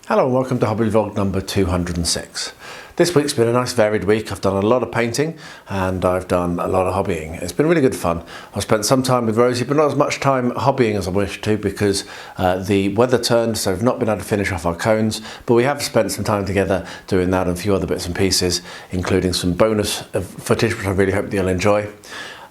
Hello and welcome to Hobby Vlog number 206. This week's been a nice varied week. I've done a lot of painting and I've done a lot of hobbying. It's been really good fun. I've spent some time with Rosie, but not as much time hobbying as I wished to because the weather turned, so we've not been able to finish off our cones, but we have spent some time together doing that and a few other bits and pieces, including some bonus footage, which I really hope that you'll enjoy.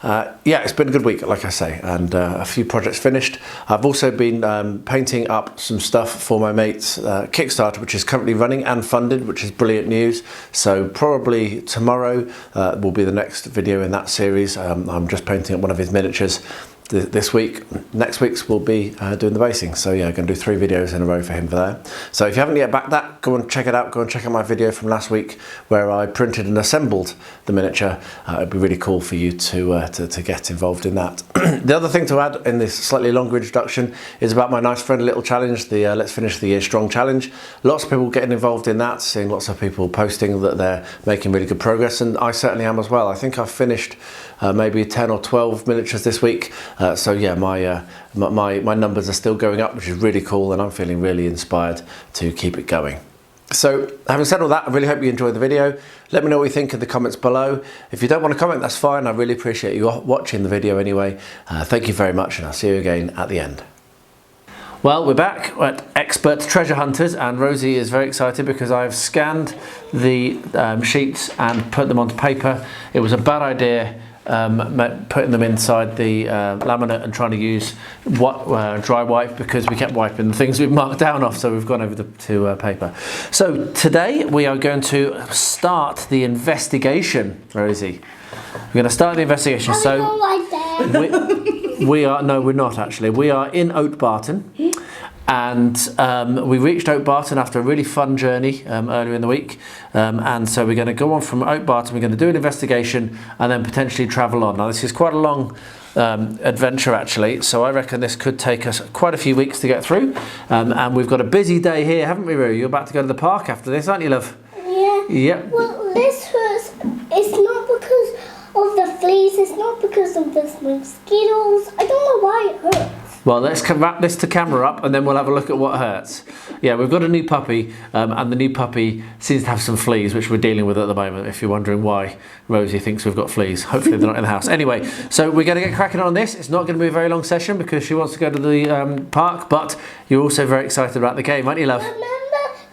Yeah, it's been a good week, like I say, and a few projects finished. I've also been painting up some stuff for my mate's Kickstarter, which is currently running and funded, which is brilliant news. So probably tomorrow will be the next video in that series. I'm just painting up one of his miniatures this week. Next week's will be doing the basing. So yeah, I'm going to do 3 videos in a row for him for there. So if you haven't yet backed that, go and check it out. Go and check out my video from last week where I printed and assembled the miniature. It'd be really cool for you to get involved in that. The other thing to add in this slightly longer introduction is about my nice friendly little challenge, the Let's Finish the Year Strong challenge. Lots of people getting involved in that, seeing lots of people posting that they're making really good progress, and I certainly am as well. I think I've finished maybe 10 or 12 miniatures this week. So yeah, my numbers are still going up, which is really cool, and I'm feeling really inspired to keep it going. So having said all that, I really hope you enjoyed the video. Let me know what you think in the comments below. If you don't want to comment, that's fine. I really appreciate you watching the video anyway. Thank you very much, and I'll see you again at the end. Well, we're back at Expert Treasure Hunters, and Rosie is very excited because I've scanned the sheets and put them onto paper. It was a bad idea putting them inside the laminate and trying to use dry wipe because we kept wiping the things we've marked down off, so we've gone over to paper. So today we are going to start the investigation, Rosie. We're going to start the investigation. So we are, no, we're not actually. We are in Oatbarton. And we reached Oatbarton after a really fun journey earlier in the week, and so we're going to go on from Oatbarton. We're going to do an investigation and then potentially travel on. Now this is quite a long adventure actually, so I reckon this could take us quite a few weeks to get through, and we've got a busy day here, haven't we, Roo? You're about to go to the park after this, aren't you, love? Yeah. Yeah. Well, this hurts. It's not because of the fleas, it's not because of the mosquitoes. I don't know why it hurts. Well, let's wrap this to camera up and then we'll have a look at what hurts. Yeah, we've got a new puppy, and the new puppy seems to have some fleas, which we're dealing with at the moment, if you're wondering why Rosie thinks we've got fleas. Hopefully they're not in the house. Anyway, so we're going to get cracking on this. It's not going to be a very long session because she wants to go to the park, but you're also very excited about the game, aren't you, love? Remember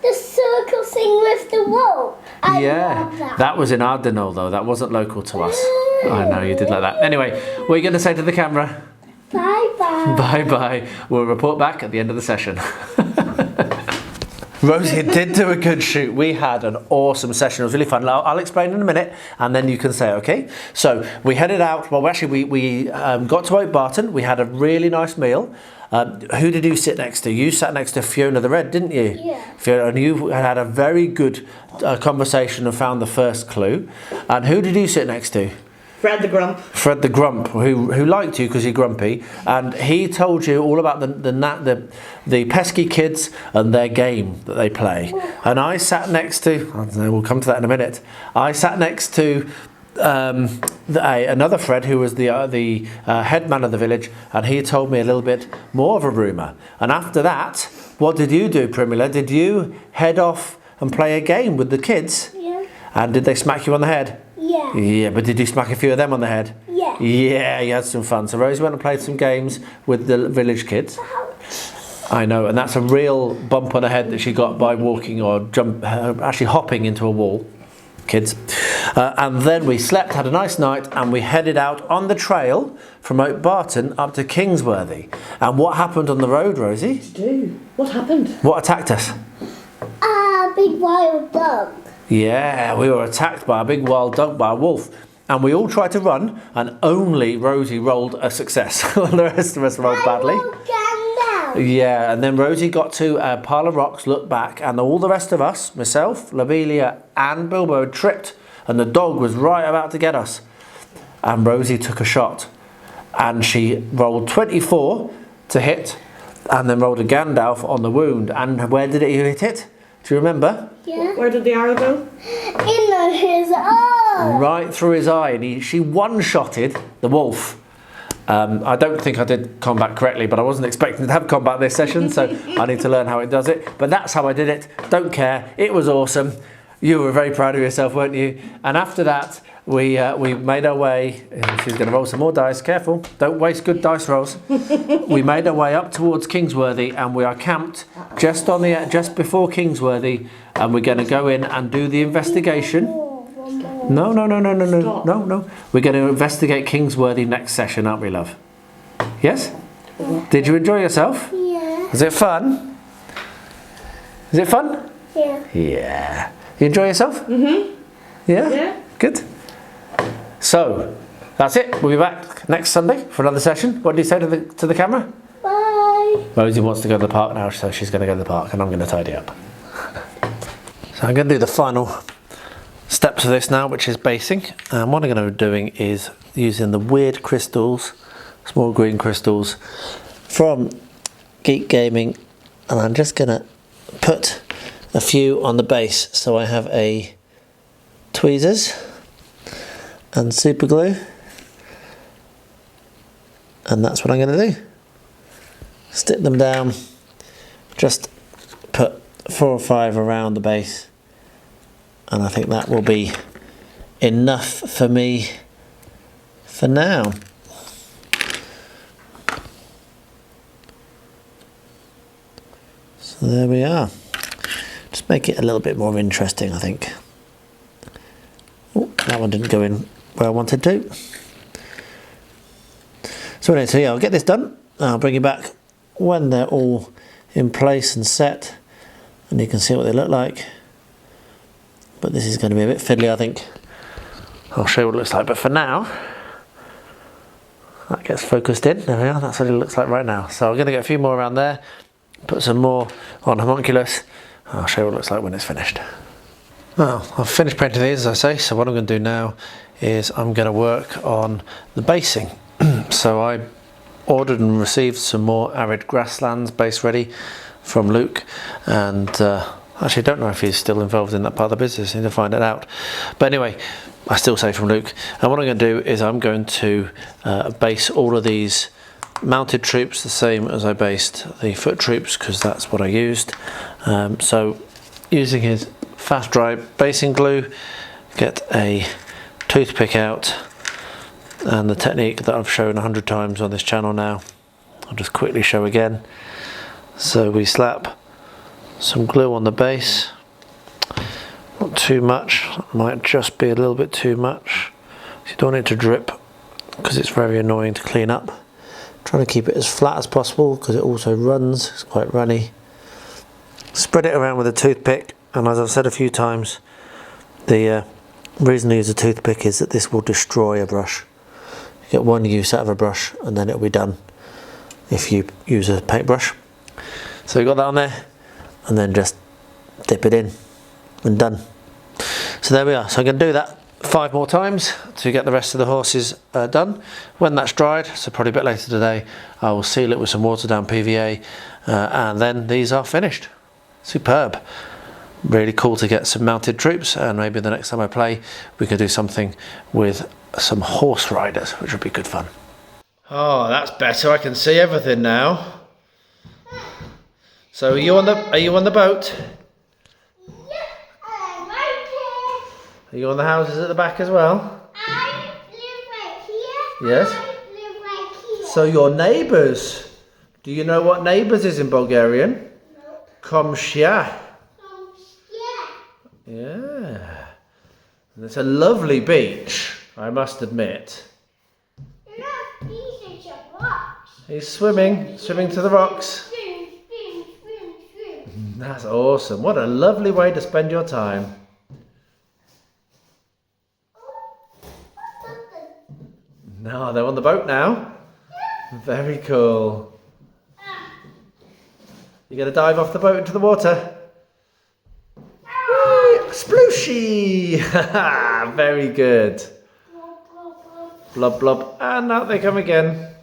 the circle thing with the wall? I love that was in Ardenol, though. That wasn't local to us. I know, you did like that. Anyway, what are you going to say to the camera? Bye-bye. Bye-bye. We'll report back at the end of the session. Rosie did do a good shoot. We had an awesome session. It was really fun. I'll explain in a minute and then you can say, okay? So we headed out. Well, actually, we got to Oatbarton. We had a really nice meal. Who did you sit next to? You sat next to Fiona the Red, didn't you? Yeah. Fiona, and you had a very good conversation and found the first clue. And who did you sit next to? Fred the Grump. Fred the Grump, who liked you because you're grumpy, and he told you all about the pesky kids and their game that they play. And I sat next to, I don't know, we'll come to that in a minute. I sat next to another Fred who was the head man of the village, and he told me a little bit more of a rumour. And after that, what did you do, Primula? Did you head off and play a game with the kids? Yeah. And did they smack you on the head? Yeah. Yeah, but did you smack a few of them on the head? Yeah. Yeah, you had some fun. So Rosie went and played some games with the village kids. I know, and that's a real bump on the head that she got by walking or actually hopping into a wall. Kids. And then we slept, had a nice night, and we headed out on the trail from Oatbarton up to Kingsworthy. And what happened on the road, Rosie? What happened? What attacked us? A big wild dog. Yeah, we were attacked by a big wild dog, by a wolf. And we all tried to run, and only Rosie rolled a success. The rest of us rolled badly. Yeah, and then Rosie got to a pile of rocks, looked back, and all the rest of us, myself, Lobelia and Bilbo, had tripped, and the dog was right about to get us. And Rosie took a shot, and she rolled 24 to hit, and then rolled a Gandalf on the wound. And where did it hit it? Do you remember? Yeah. Where did the arrow go? In his eye. Right through his eye, and she one-shotted the wolf. I don't think I did combat correctly, but I wasn't expecting to have combat this session, so I need to learn how it does it. But that's how I did it. Don't care. It was awesome. You were very proud of yourself, weren't you? And after that, we made our way. She's going to roll some more dice. Careful. Don't waste good dice rolls. We made our way up towards Kingsworthy, and we are camped just before Kingsworthy, and we're going to go in and do the investigation. No. We're going to investigate Kingsworthy next session, aren't we, love? Yes? Did you enjoy yourself? Yeah. Was it fun? Is it fun? Yeah. Yeah. You enjoy yourself? Mm-hmm. Yeah? Yeah. Good. So, that's it. We'll be back next Sunday for another session. What do you say to the camera? Bye. Rosie wants to go to the park now, so she's going to go to the park, and I'm going to tidy up. So I'm going to do the final steps of this now, which is basing, and what I'm going to be doing is using the weird crystals, small green crystals from Geek Gaming, and I'm just going to put a few on the base. So I have a tweezers and super glue, and that's what I'm going to do. Stick them down, just put 4 or 5 around the base, and I think that will be enough for me for now. So there we are. Just make it a little bit more interesting, I think. Oh, that one didn't go in where I wanted to. So anyway, so yeah, I'll get this done. I'll bring you back when they're all in place and set, and you can see what they look like. But this is going to be a bit fiddly, I think. I'll show you what it looks like, but for now, that gets focused in. There we are, that's what it looks like right now. So I'm going to get a few more around there, put some more on Homunculus. I'll show you what it looks like when it's finished. Well, I've finished painting these, as I say, so what I'm going to do now is I'm going to work on the basing. So I ordered and received some more arid grasslands base ready from Luke, and actually, I don't know if he's still involved in that part of the business. I need to find it out. But anyway, I still say from Luke. And what I'm going to do is I'm going to base all of these mounted troops the same as I based the foot troops, because that's what I used. So using his fast dry basing glue, get a toothpick out, and the technique that I've shown 100 times on this channel now, I'll just quickly show again. So we slap some glue on the base, not too much, might just be a little bit too much. You don't want it to drip because it's very annoying to clean up. Trying to keep it as flat as possible because it also runs, it's quite runny. Spread it around with a toothpick, and as I've said a few times, the reason to use a toothpick is that this will destroy a brush. You get one use out of a brush and then it'll be done if you use a paintbrush. So you've got that on there, and then just dip it in and done. So there we are. So I'm going to do that 5 more times to get the rest of the horses done. When that's dried, so probably a bit later today, I will seal it with some watered down PVA, and then these are finished. Superb. Really cool to get some mounted troops, and maybe the next time I play we could do something with some horse riders, which would be good fun. Oh, that's better. I can see everything now. So are you on the boat? Yeah, I'm right Are you on the houses at the back as well? here. I live right here. Yes. I live right here. So your neighbours. Do you know what neighbours is in Bulgarian? No. Komshia. Yeah. Yeah. And it's a lovely beach, I must admit. Look, these are just rocks. He's swimming to the rocks. Swim, swim, swim, swim. That's awesome. What a lovely way to spend your time. No, they're on the boat now. Very cool. You gonna dive off the boat into the water? Splooshy! Very good. Blub blub. And out they come again.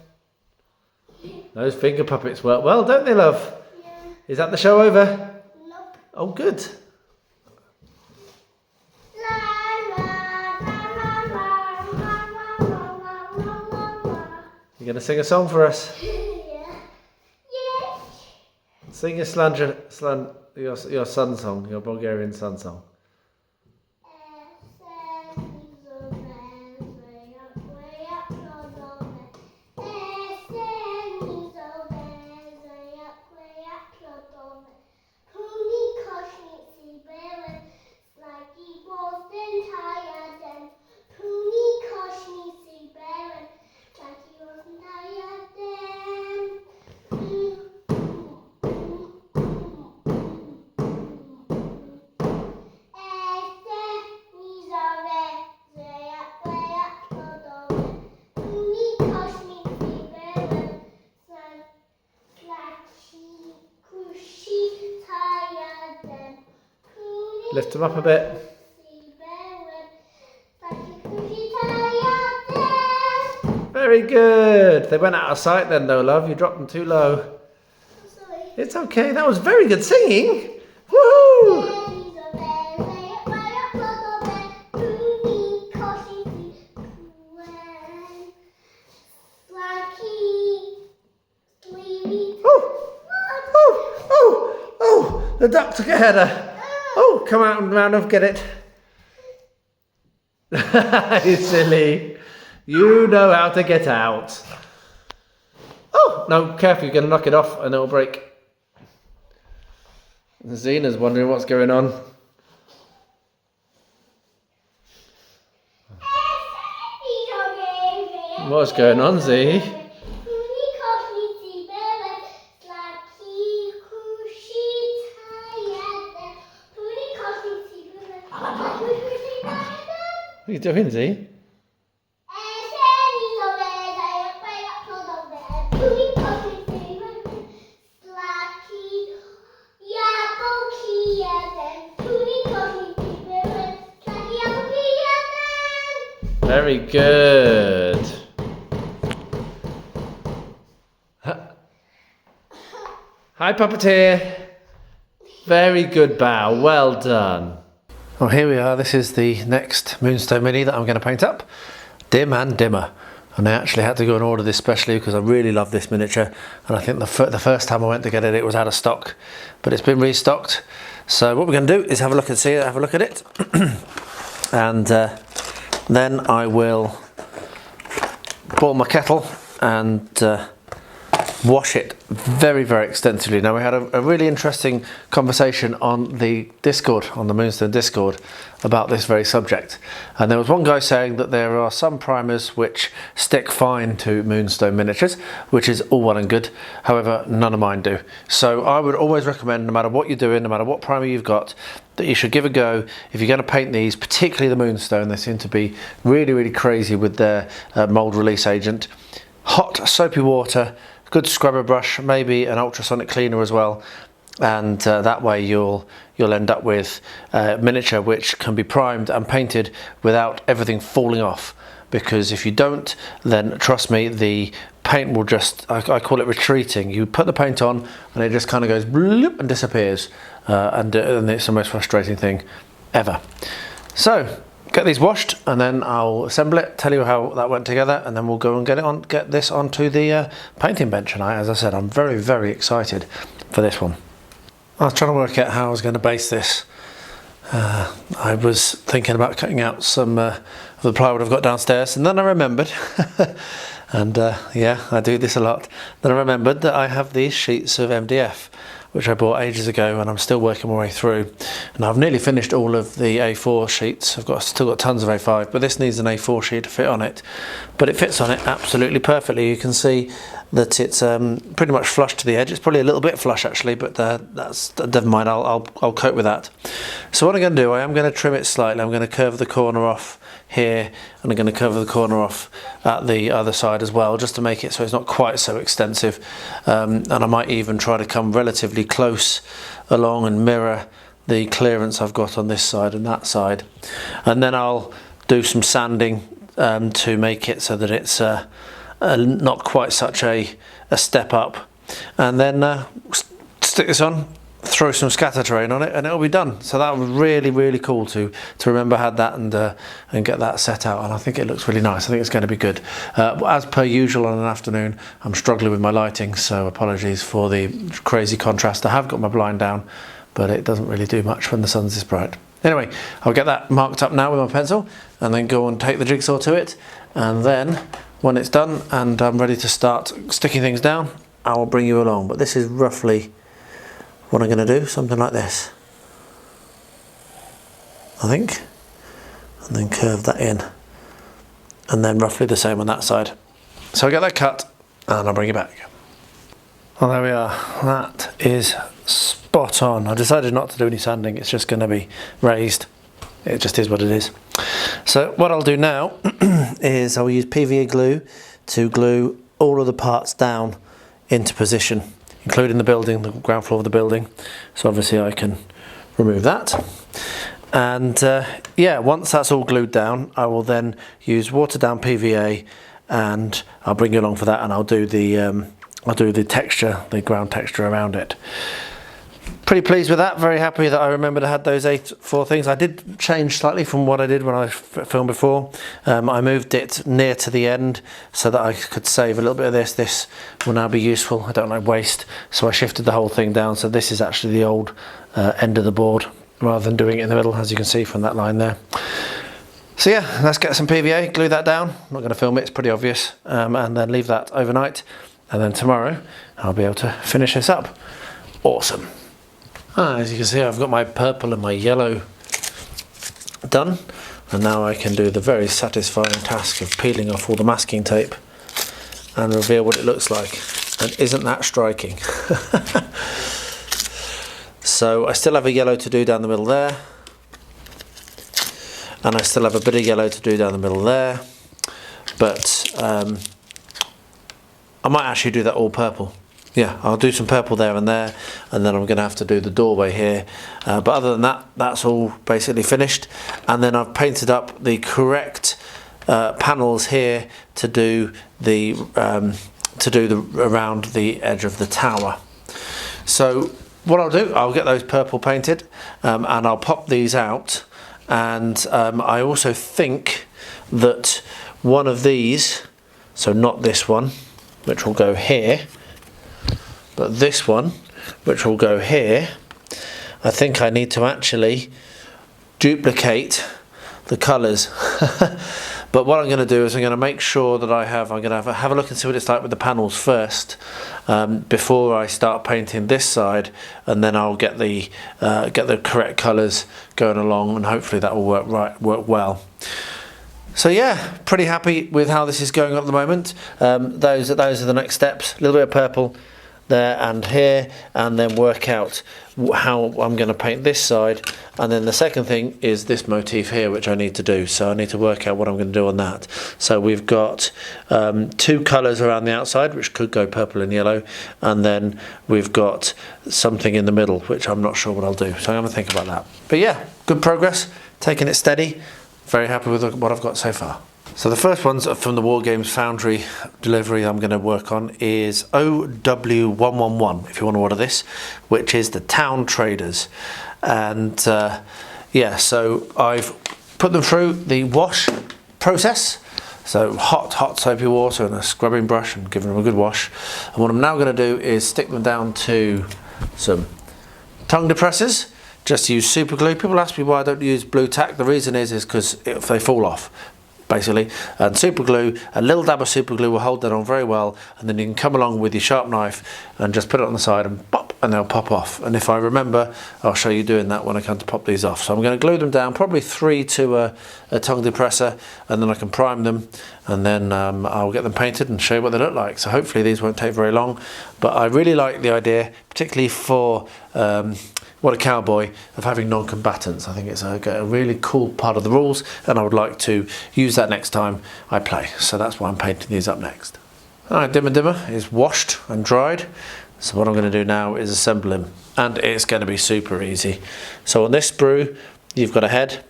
Those finger puppets work well, don't they, love? Yeah. Is that the show over? Nope. Oh, good. You're going to sing a song for us? Sing your your sun song, your Bulgarian sun song. Lift them up a bit. Very good. They went out of sight then though, love. You dropped them too low. Sorry. It's okay. That was very good singing. Woohoo! The duck took a header. Oh, come out and round off, get it. You silly. You know how to get out. Oh, no, careful, you're going to knock it off and it'll break. Zena's wondering what's going on. What's going on, Z? What are you doing, Z? Very good. Hi, puppeteer. Very good bow. Well done. Well, here we are. This is the next Moonstone Mini that I'm going to paint up. Dim and dimmer. And I actually had to go and order this specially because I really love this miniature. And I think the first time I went to get it, it was out of stock. But it's been restocked. So what we're going to do is have a look and see it, have a look at it. And then I will boil my kettle and wash it very, very extensively. Now, we had a really interesting conversation on the Discord, on the Moonstone Discord, about this very subject. And there was one guy saying that there are some primers which stick fine to Moonstone miniatures, which is all well and good. However, none of mine do. So I would always recommend, no matter what you're doing, no matter what primer you've got, that you should give a go. If you're going to paint these, particularly the Moonstone, they seem to be really, really crazy with their mold release agent. Hot soapy water, good scrubber brush, maybe an ultrasonic cleaner as well, and that way you'll end up with a miniature which can be primed and painted without everything falling off. Because if you don't, then trust me, the paint will just, I call it retreating. You put the paint on and it just kind of goes bloop and disappears, and it's the most frustrating thing ever. So get these washed and then I'll assemble it, tell you how that went together, and then we'll go and get this onto the painting bench. And as I said, I'm very, very excited for this one. I was trying to work out how I was going to base this. I was thinking about cutting out some of the plywood I've got downstairs, and then I remembered, and yeah, I do this a lot, then I remembered that I have these sheets of MDF, which I bought ages ago, and I'm still working my way through. And I've nearly finished all of the A4 sheets. I've still got tons of A5, but this needs an A4 sheet to fit on it. But it fits on it absolutely perfectly. You can see that it's pretty much flush to the edge. It's probably a little bit flush actually, but that's never mind. I'll cope with that. So what I'm going to do, I am going to trim it slightly. I'm going to curve the corner off here, and I'm going to curve the corner off at the other side as well, just to make it so it's not quite so extensive. And I might even try to come relatively close along and mirror the clearance I've got on this side and that side. And then I'll do some sanding to make it so that it's not quite such a step up. And then stick this on throw some scatter terrain on it and it'll be done. So that was really, really cool to remember I had that and get that set out, and I think it looks really nice. I think it's going to be good. As per usual on an afternoon, I'm struggling with my lighting, so apologies for the crazy contrast. I have got my blind down, but it doesn't really do much when the sun's this bright. Anyway, I'll get that marked up now with my pencil and then go and take the jigsaw to it, and then when it's done and I'm ready to start sticking things down, I will bring you along. But this is roughly what I'm going to do, something like this, I think, and then curve that in, and then roughly the same on that side. So I'll get that cut and I'll bring you back. Well, there we are, that is spot on. I decided not to do any sanding, it's just going to be raised. It just is what it is. So what I'll do now is I'll use PVA glue to glue all of the parts down into position, including the building, the ground floor of the building. So obviously I can remove that. And yeah, once that's all glued down, I will then use watered down PVA, and I'll bring you along for that, and I'll do the texture, the ground texture around it. Pretty pleased with that, very happy that I remembered I had those 4 things. I did change slightly from what I did when I filmed before. I moved it near to the end so that I could save a little bit of this. This will now be useful, I don't like waste, so I shifted the whole thing down. So this is actually the old end of the board rather than doing it in the middle, as you can see from that line there. So yeah, let's get some PVA, glue that down. I'm not going to film it, it's pretty obvious, and then leave that overnight, and then tomorrow I'll be able to finish this up. Awesome. As you can see, I've got my purple and my yellow done, and now I can do the very satisfying task of peeling off all the masking tape and reveal what it looks like. And isn't that striking? So I still have a yellow to do down the middle there, and I still have a bit of yellow to do down the middle there, but I might actually do that all purple. Yeah, I'll do some purple there, and then I'm going to have to do the doorway here. But other than that, that's all basically finished. And then I've painted up the correct panels here to do the around the edge of the tower. So what I'll do, I'll get those purple painted, and I'll pop these out. And I also think that one of these, so not this one, which will go here, but this one, which will go here, I think I need to actually duplicate the colours. But what I'm going to do is I'm going to make sure that I'm going to have a look and see what it's like with the panels first, before I start painting this side, and then I'll get the correct colours going along, and hopefully that will work well. So yeah, pretty happy with how this is going at the moment. Those are the next steps. A little bit of purple there and here, and then work out how I'm going to paint this side. And then the second thing is this motif here, which I need to do. So I need to work out what I'm going to do on that. So we've got 2 colours around the outside, which could go purple and yellow, and then we've got something in the middle, which I'm not sure what I'll do. So I'm going to think about that. But yeah, good progress, taking it steady. Very happy with what I've got so far. So the first ones from the Wargames Foundry delivery I'm going to work on is OW111, if you want to order this, which is the Town Traders. And yeah, so I've put them through the wash process. So hot soapy water and a scrubbing brush, and giving them a good wash. And what I'm now going to do is stick them down to some tongue depressors. Just use super glue. People ask me why I don't use blue tack. The reason is because if they fall off, basically, and super glue, a little dab of super glue will hold that on very well, and then you can come along with your sharp knife and just put it on the side and pop, and they'll pop off. And if I remember, I'll show you doing that when I come to pop these off. So I'm going to glue them down, probably 3 to a tongue depressor, and then I can prime them, and then I'll get them painted and show you what they look like. So hopefully these won't take very long, but I really like the idea, particularly for What a Cowboy, of having non-combatants. I think it's a really cool part of the rules, and I would like to use that next time I play. So that's why I'm painting these up next. Alright, Dimmer Dimmer is washed and dried. So what I'm going to do now is assemble him, and it's going to be super easy. So on this sprue, you've got a head,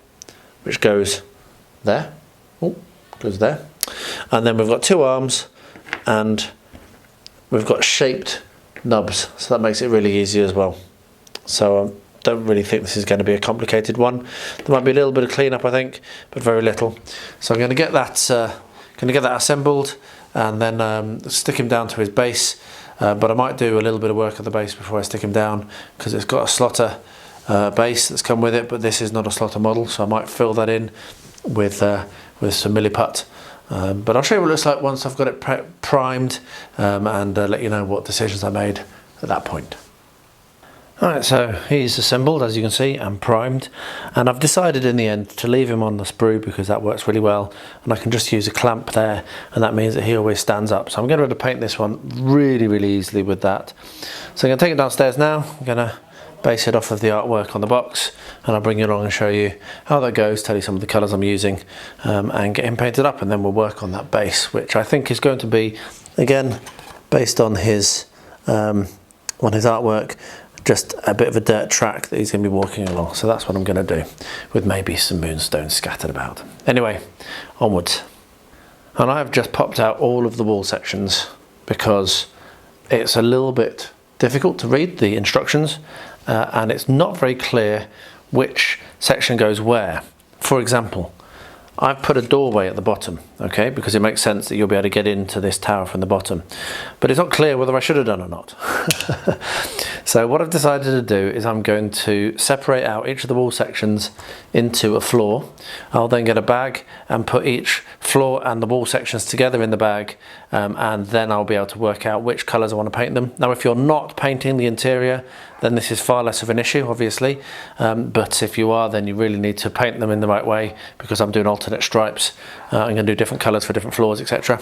which goes there. Oh, goes there. And then we've got 2 arms, and we've got shaped nubs. So that makes it really easy as well. So don't really think this is going to be a complicated one. There might be a little bit of cleanup, I think, but very little. So I'm going to get that assembled and then stick him down to his base. But I might do a little bit of work at the base before I stick him down, because it's got a slotter base that's come with it, but this is not a slotter model, so I might fill that in with some milliput. But I'll show you what it looks like once I've got it primed, and let you know what decisions I made at that point. Alright, so he's assembled, as you can see, and primed, and I've decided in the end to leave him on the sprue because that works really well, and I can just use a clamp there, and that means that he always stands up. So I'm going to be able to paint this one really easily with that. So I'm going to take it downstairs now. I'm going to base it off of the artwork on the box, and I'll bring you along and show you how that goes, tell you some of the colours I'm using, and get him painted up, and then we'll work on that base, which I think is going to be, again, based on his artwork, just a bit of a dirt track that he's going to be walking along. So that's what I'm going to do, with maybe some moonstones scattered about. Anyway, onwards. And I've just popped out all of the wall sections because it's a little bit difficult to read the instructions, and it's not very clear which section goes where. For example, I've put a doorway at the bottom, okay, because it makes sense that you'll be able to get into this tower from the bottom, but it's not clear whether I should have done or not. So what I've decided to do is I'm going to separate out each of the wall sections into a floor. I'll then get a bag and put each floor and the wall sections together in the bag, and then I'll be able to work out which colours I want to paint them. Now, if you're not painting the interior, then this is far less of an issue, obviously, but if you are, then you really need to paint them in the right way, because I'm doing alternate stripes. I'm going to do different colours for different floors, etc.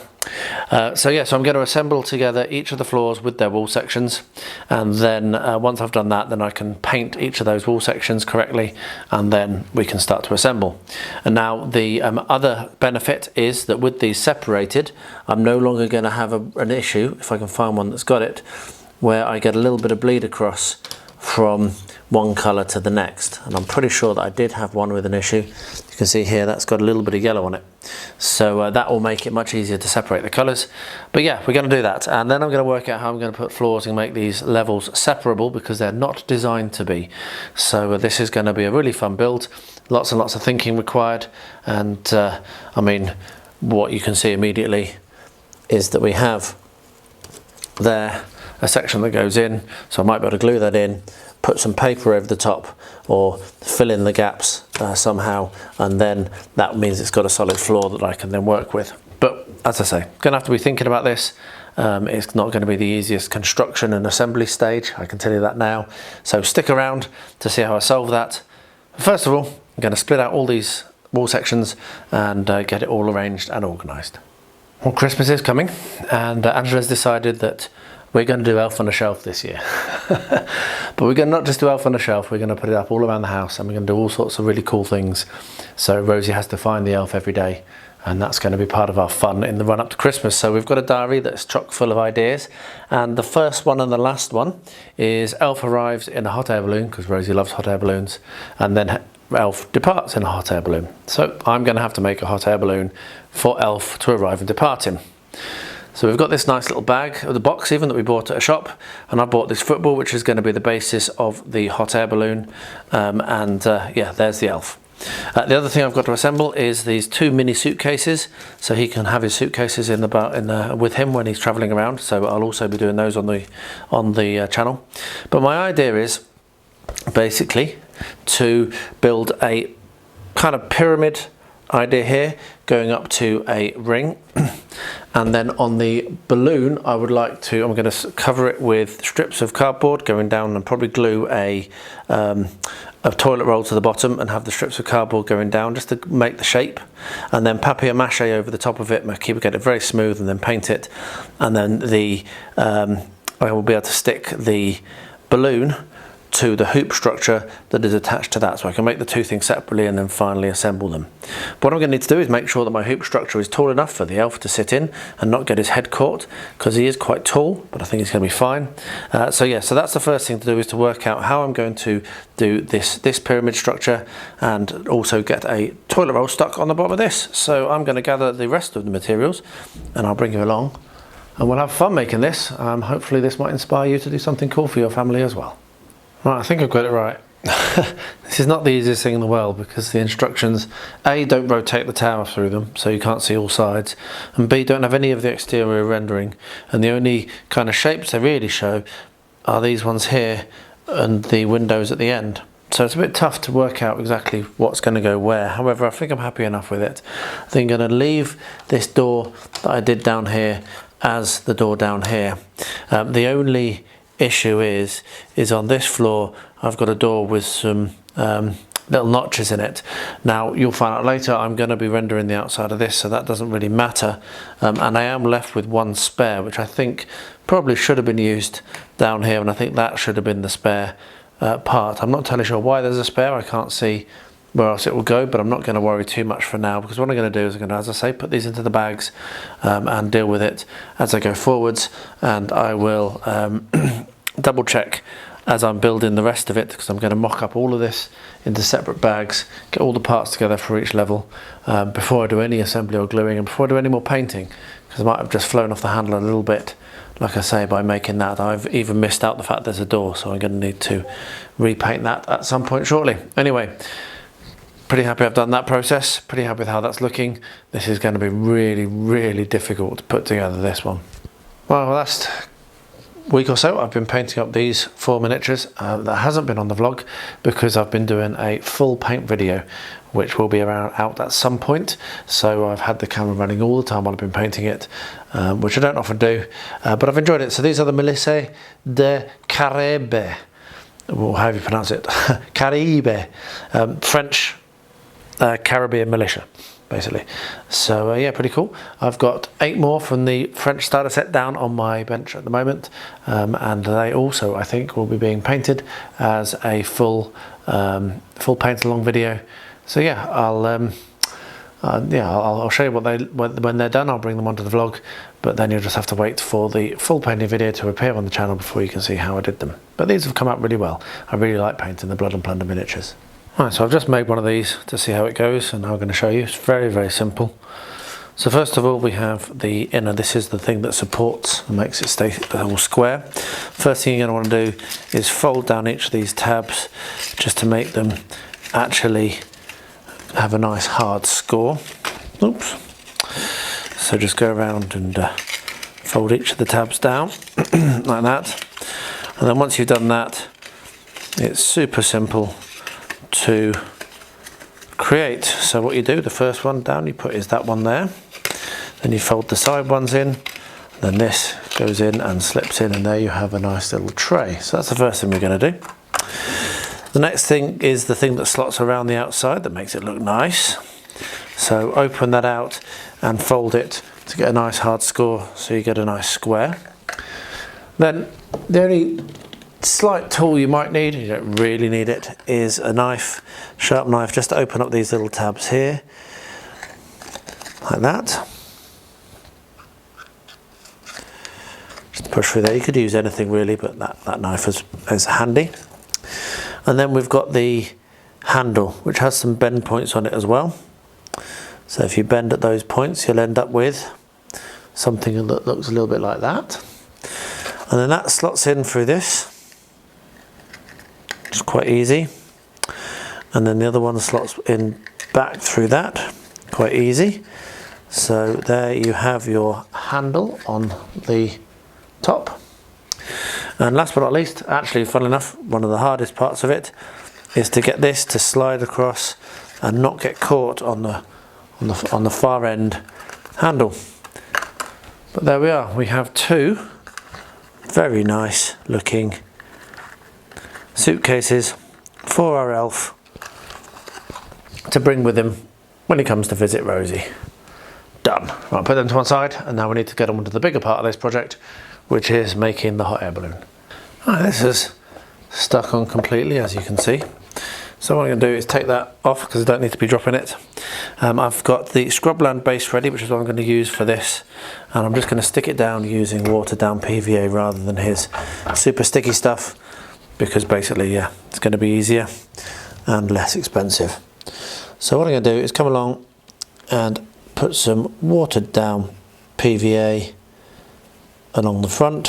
So I'm going to assemble together each of the floors with their wall sections, and then once I've done that, then I can paint each of those wall sections correctly, and then we can start to assemble. And now the other benefit is that with these separated, I'm no longer going to have an issue, if I can find one that's got it, where I get a little bit of bleed across from one colour to the next. And I'm pretty sure that I did have one with an issue. You can see here that's got a little bit of yellow on it. So that will make it much easier to separate the colours. But yeah, we're going to do that. And then I'm going to work out how I'm going to put floors and make these levels separable, because they're not designed to be. So this is going to be a really fun build. Lots and lots of thinking required. And I mean, what you can see immediately is that we have there a section that goes in, so I might be able to glue that in, put some paper over the top, or fill in the gaps somehow, and then that means it's got a solid floor that I can then work with. But as I say, gonna have to be thinking about this. It's not going to be the easiest construction and assembly stage, I can tell you that now, so stick around to see how I solve that. First of all, I'm going to split out all these wall sections and get it all arranged and organised. Well, Christmas is coming, and Angela's decided that we're going to do Elf on a Shelf this year. But we're going to not just do Elf on a Shelf, we're going to put it up all around the house, and we're going to do all sorts of really cool things. So Rosie has to find the elf every day, and that's going to be part of our fun in the run up to Christmas. So we've got a diary that's chock full of ideas, and the first one and the last one is Elf arrives in a hot air balloon, because Rosie loves hot air balloons, and then Elf departs in a hot air balloon. So I'm going to have to make a hot air balloon for Elf to arrive and depart in. So we've got this nice little bag, or the box even, that we bought at a shop, and I bought this football, which is going to be the basis of the hot air balloon, yeah, there's the elf. The other thing I've got to assemble is these two mini suitcases, so he can have his suitcases with him when he's travelling around. So I'll also be doing those on the channel. But my idea is basically to build a kind of pyramid idea here, going up to a ring, and then on the balloon I'm going to cover it with strips of cardboard going down, and probably glue a toilet roll to the bottom and have the strips of cardboard going down just to make the shape, and then papier-mâché over the top of it, get it very smooth, and then paint it, and then I will be able to stick the balloon to the hoop structure that is attached to that, so I can make the two things separately and then finally assemble them. What I'm going to need to do is make sure that my hoop structure is tall enough for the elf to sit in and not get his head caught, because he is quite tall, but I think he's going to be fine. So that's the first thing to do, is to work out how I'm going to do this pyramid structure, and also get a toilet roll stuck on the bottom of this. So I'm going to gather the rest of the materials and I'll bring you along, and we'll have fun making this. Hopefully this might inspire you to do something cool for your family as well. Right, I think I've got it right. This is not the easiest thing in the world because the instructions, A, don't rotate the tower through them so you can't see all sides, and B, don't have any of the exterior rendering, and the only kind of shapes they really show are these ones here and the windows at the end. So it's a bit tough to work out exactly what's going to go where. However, I think I'm happy enough with it. I think I'm going to leave this door that I did down here as the door down here. The only issue is on this floor I've got a door with some little notches in it. Now you'll find out later I'm going to be rendering the outside of this, so that doesn't really matter, and I am left with one spare, which I think probably should have been used down here, and I think that should have been the spare part. I'm not entirely sure why there's a spare. I can't see where else it will go, but I'm not going to worry too much for now, because what I'm going to do is I'm going to, as I say, put these into the bags and deal with it as I go forwards, and I will double check as I'm building the rest of it, because I'm going to mock up all of this into separate bags, get all the parts together for each level before I do any assembly or gluing, and before I do any more painting, because I might have just flown off the handle a little bit, like I say, by making that. I've even missed out the fact there's a door, so I'm going to need to repaint that at some point shortly. Anyway, pretty happy I've done that process, pretty happy with how that's looking. This is going to be really, really difficult to put together, this one. Well, last week or so I've been painting up these 4 miniatures. That hasn't been on the vlog because I've been doing a full paint video, which will be out at some point. So I've had the camera running all the time while I've been painting it, which I don't often do, but I've enjoyed it. So these are the Milices de Caraibes, or however you pronounce it, Caraibes, French Caribbean militia, basically. So yeah, pretty cool. I've got 8 more from the French starter set down on my bench at the moment, and they also, I think, will be being painted as a full paint along video. So yeah, I'll show you when they're done. I'll bring them onto the vlog, but then you'll just have to wait for the full painting video to appear on the channel before you can see how I did them. But these have come out really well. I really like painting the Blood and Plunder miniatures. Right, so I've just made one of these to see how it goes, and I'm going to show you. It's very, very simple. So first of all, we have the inner. This is the thing that supports and makes it stay all square. First thing you're going to want to do is fold down each of these tabs just to make them actually have a nice hard score. Oops. So just go around and fold each of the tabs down like that. And then once you've done that, it's super simple to create. So what you do, the first one down you put is that one there, then you fold the side ones in, then this goes in and slips in, and there you have a nice little tray. So that's the first thing we're going to do. The next thing is the thing that slots around the outside that makes it look nice. So open that out and fold it to get a nice hard score, so you get a nice square. Then the only slight tool you might need, you don't really need it, is a knife, sharp knife, just to open up these little tabs here, like that. Just push through there. You could use anything really, but that knife is handy. And then we've got the handle, which has some bend points on it as well. So if you bend at those points, you'll end up with something that looks a little bit like that. And then that slots in through this. It's quite easy. And then the other one slots in back through that. Quite easy. So there you have your handle on the top. And last but not least, actually, funnily enough, one of the hardest parts of it is to get this to slide across and not get caught on the far end handle. But there we are. We have 2 very nice looking suitcases for our elf to bring with him when he comes to visit Rosie. Done. Right, put them to one side, and now we need to get on to the bigger part of this project, which is making the hot air balloon. Right, this is stuck on completely, as you can see. So what I'm going to do is take that off because I don't need to be dropping it. I've got the Scrubland base ready, which is what I'm going to use for this, and I'm just going to stick it down using watered down PVA rather than his super sticky stuff, because basically, yeah, it's going to be easier and less expensive. So what I'm going to do is come along and put some watered down PVA along the front,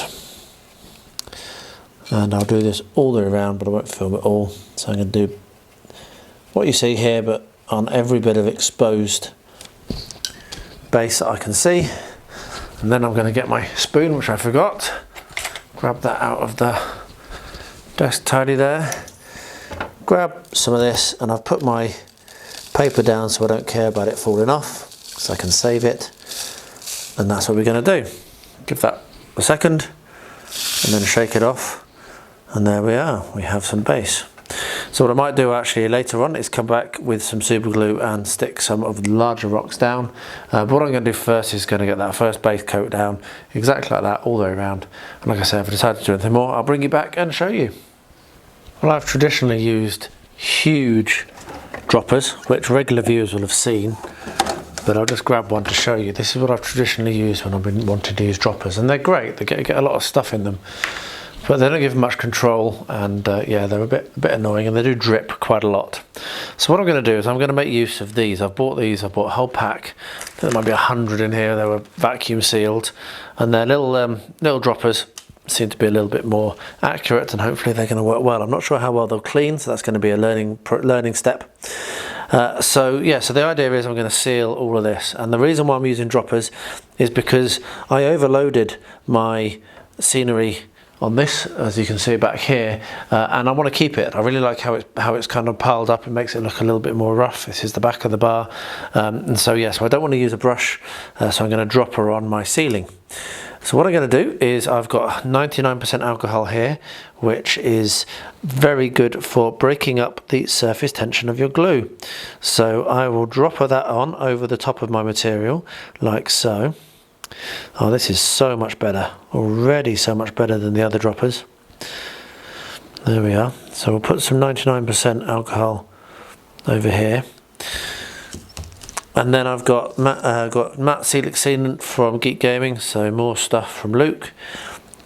And I'll do this all the way around, but I won't film it all. So I'm going to do what you see here, but on every bit of exposed base that I can see. And then I'm going to get my spoon, which I forgot. Grab that out of the desk tidy there. Grab some of this, and I've put my paper down so I don't care about it falling off, so I can save it. And that's what we're going to do. Give that a second, and then shake it off. And there we are, we have some base. So what I might do actually later on is come back with some super glue and stick some of the larger rocks down. But what I'm going to do first is going to get that first base coat down, exactly like that, all the way around. And like I said, if I decide to do anything more, I'll bring you back and show you. Well, I've traditionally used huge droppers, which regular viewers will have seen. But I'll just grab one to show you. This is what I've traditionally used when I've been wanting to use droppers. And they're great, they get a lot of stuff in them. But they don't give much control, and yeah, they're a bit annoying, and they do drip quite a lot. So what I'm going to do is I'm going to make use of these. I've bought these. I bought a whole pack. I think there might be 100 in here. They were vacuum sealed, and they're little droppers. Seem to be a little bit more accurate, and hopefully they're going to work well. I'm not sure how well they'll clean, so that's going to be a learning step. So the idea is I'm going to seal all of this, and the reason why I'm using droppers is because I overloaded my scenery on this, as you can see back here, and I want to keep it. I really like how it's kind of piled up. It makes it look a little bit more rough. This is the back of the bar, and so yeah, so I don't want to use a brush, so I'm going to drop her on my ceiling. So what I'm going to do is I've got 99% alcohol here, which is very good for breaking up the surface tension of your glue. So I will drop that on over the top of my material, like so. Oh, this is so much better, already so much better than the other droppers. There we are. So we'll put some 99% alcohol over here. And then I've got matte Celix sealant from Geek Gaming, so more stuff from Luke.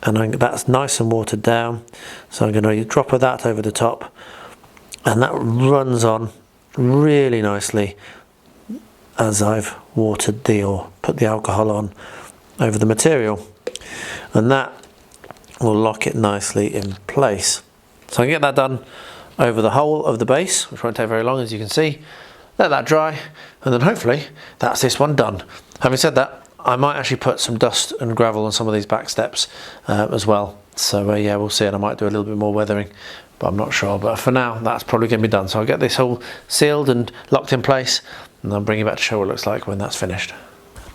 And that's nice and watered down. So I'm going to drop that over the top. And that runs on really nicely as I've watered or put the alcohol on over the material, and that will lock it nicely in place. So I can get that done over the whole of the base, which won't take very long, as you can see. Let that dry, and then hopefully that's this one done. Having said that, I might actually put some dust and gravel on some of these back steps as well. So yeah, we'll see, and I might do a little bit more weathering, but I'm not sure. But for now, that's probably going to be done. So I'll get this all sealed and locked in place, and I'll bring you back to show what it looks like when that's finished.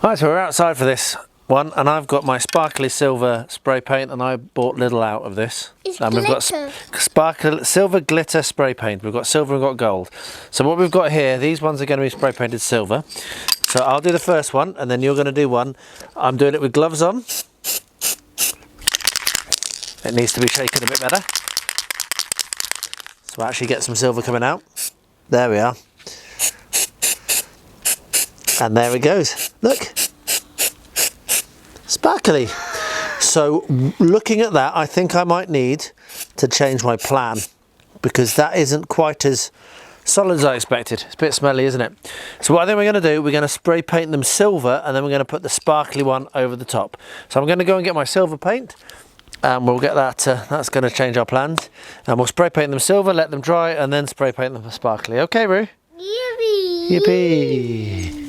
Alright, so we're outside for this one, and I've got my sparkly silver spray paint, and I bought little out of this. It's and we've got silver glitter spray paint. We've got silver and got gold. So what we've got here, these ones are going to be spray painted silver. So I'll do the first one, and then you're going to do one. I'm doing it with gloves on. It needs to be shaken a bit better. So I actually get some silver coming out. There we are. And there it goes. Look. Sparkly. So looking at that, I think I might need to change my plan, because that isn't quite as solid as I expected. It's a bit smelly, isn't it? So what I think we're going to do, we're going to spray paint them silver, and then we're going to put the sparkly one over the top. So I'm going to go and get my silver paint, and we'll get that. That's going to change our plans, and we'll spray paint them silver, let them dry, and then spray paint them sparkly. Okay, Roo? Yippee! Yippee!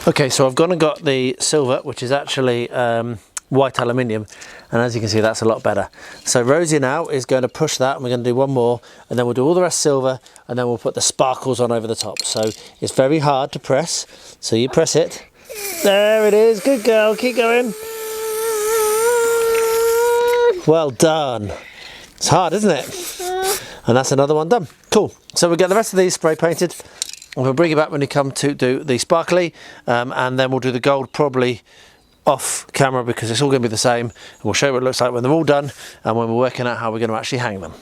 Okay, so I've gone and got the silver, which is actually white aluminium, and as you can see, that's a lot better. So Rosie now is going to push that, and we're going to do one more, and then we'll do all the rest silver, and then we'll put the sparkles on over the top. So it's very hard to press, so you press it. There it is, good girl, keep going. Well done. It's hard, isn't it? And that's another one done. Cool. So we'll get the rest of these spray painted. We'll bring it back when you come to do the sparkly, and then we'll do the gold probably off camera, because it's all going to be the same, and we'll show you what it looks like when they're all done and when we're working out how we're going to actually hang them.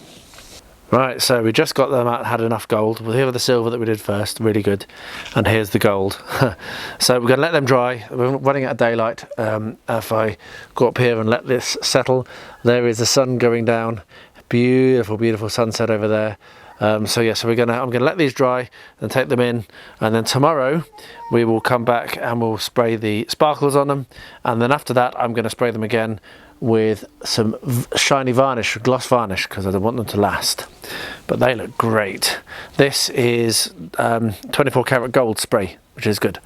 Right, so we just got them out, had enough gold. We'll hear the silver that we did first, really good, and here's the gold. So we're going to let them dry. We're running out of daylight. If I go up here and let this settle, there is the sun going down. Beautiful, beautiful sunset over there. So yeah, so I'm gonna let these dry and take them in, and then tomorrow we will come back and we'll spray the sparkles on them, and then after that I'm going to spray them again with some shiny varnish, gloss varnish, because I don't want them to last. But they look great. This is 24 karat gold spray, which is good.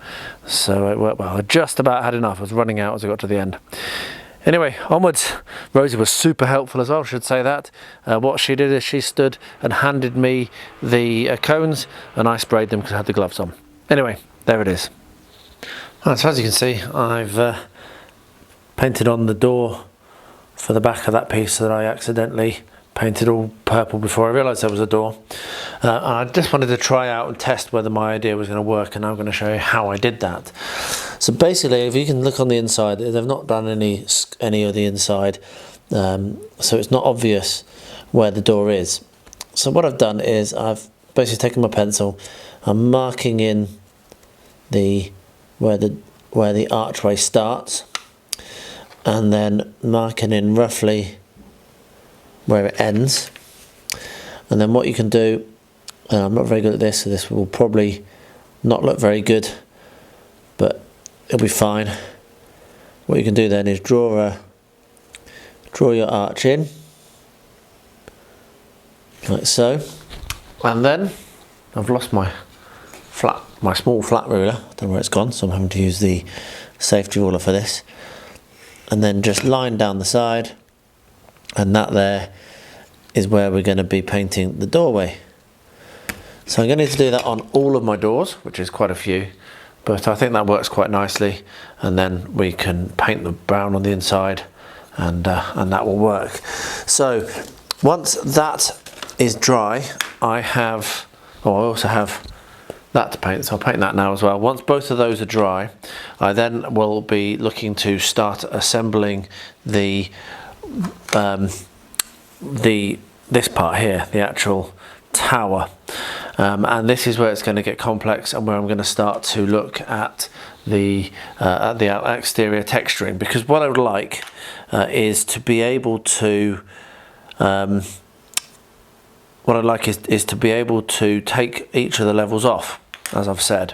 So it worked well. I just about had enough. I was running out as I got to the end. Anyway, onwards. Rosie was super helpful as well, I should say that. What she did is she stood and handed me the cones, and I sprayed them because I had the gloves on. Anyway, there it is. Right, so as you can see, I've painted on the door for the back of that piece that I accidentally painted all purple before I realised there was a door. I just wanted to try out and test whether my idea was going to work, and I'm going to show you how I did that. So basically, if you can look on the inside, they've not done any of the inside, so it's not obvious where the door is. So what I've done is I've basically taken my pencil, I'm marking in where the archway starts, and then marking in roughly where it ends. And then what you can do, I'm not very good at this, so this will probably not look very good, but it'll be fine. What you can do then is draw your arch in, like so. And then I've lost my small flat ruler. I don't know where it's gone, so I'm having to use the safety ruler for this. And then just line down the side, and that there is where we're going to be painting the doorway. So I'm going to need to do that on all of my doors, which is quite a few, but I think that works quite nicely. And then we can paint the brown on the inside, and that will work. So once that is dry, I also have that to paint, so I'll paint that now as well. Once both of those are dry, I then will be looking to start assembling this part here, the actual tower, and this is where it's going to get complex, and where I'm going to start to look at the exterior texturing, because what I would like is to be able to is to be able to take each of the levels off, as I've said,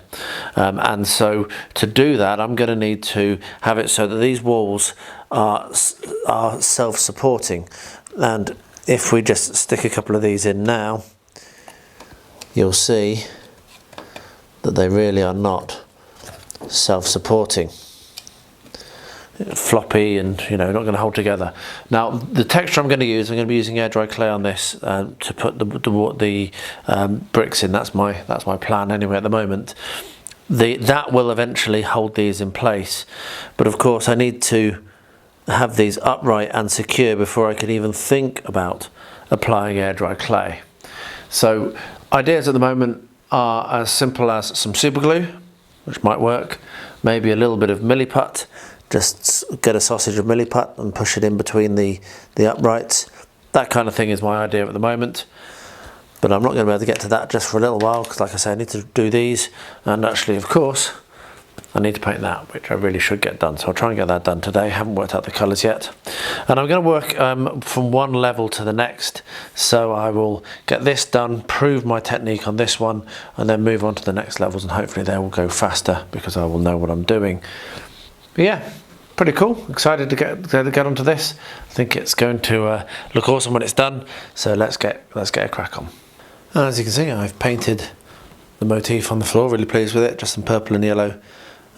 and so to do that I'm going to need to have it so that these walls are self-supporting. And if we just stick a couple of these in now, you'll see that they really are not self-supporting. Floppy, and not going to hold together. Now the texture I'm going to be using air dry clay on this to put the bricks in. That's my plan anyway at the moment. That will eventually hold these in place, but of course I need to have these upright and secure before I can even think about applying air dry clay. So ideas at the moment are as simple as some super glue, which might work, maybe a little bit of milliput. Just get a sausage of milliput and push it in between the uprights. That kind of thing is my idea at the moment, but I'm not going to be able to get to that just for a little while, because like I say, I need to do these, and actually of course I need to paint that, which I really should get done, so I'll try and get that done today. I haven't worked out the colours yet, and I'm going to work from one level to the next. So I will get this done, prove my technique on this one, and then move on to the next levels, and hopefully they will go faster because I will know what I'm doing. But yeah, pretty cool. Excited to get onto this. I think it's going to look awesome when it's done. So let's get a crack on. And as you can see, I've painted the motif on the floor. Really pleased with it. Just some purple and yellow,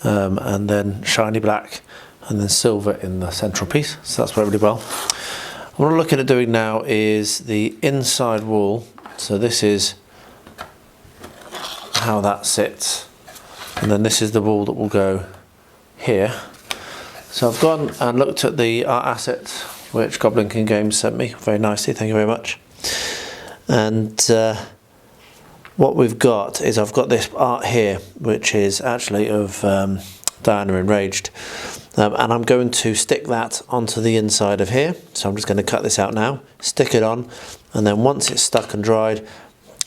and then shiny black, and then silver in the central piece. So that's worked really well. What I'm looking at doing now is the inside wall. So this is how that sits, and then this is the wall that will go here. So I've gone and looked at the art assets which Goblin King Games sent me very nicely, thank you very much. And what we've got is I've got this art here, which is actually of Diana Enraged, and I'm going to stick that onto the inside of here. So I'm just going to cut this out now, stick it on, and then once it's stuck and dried,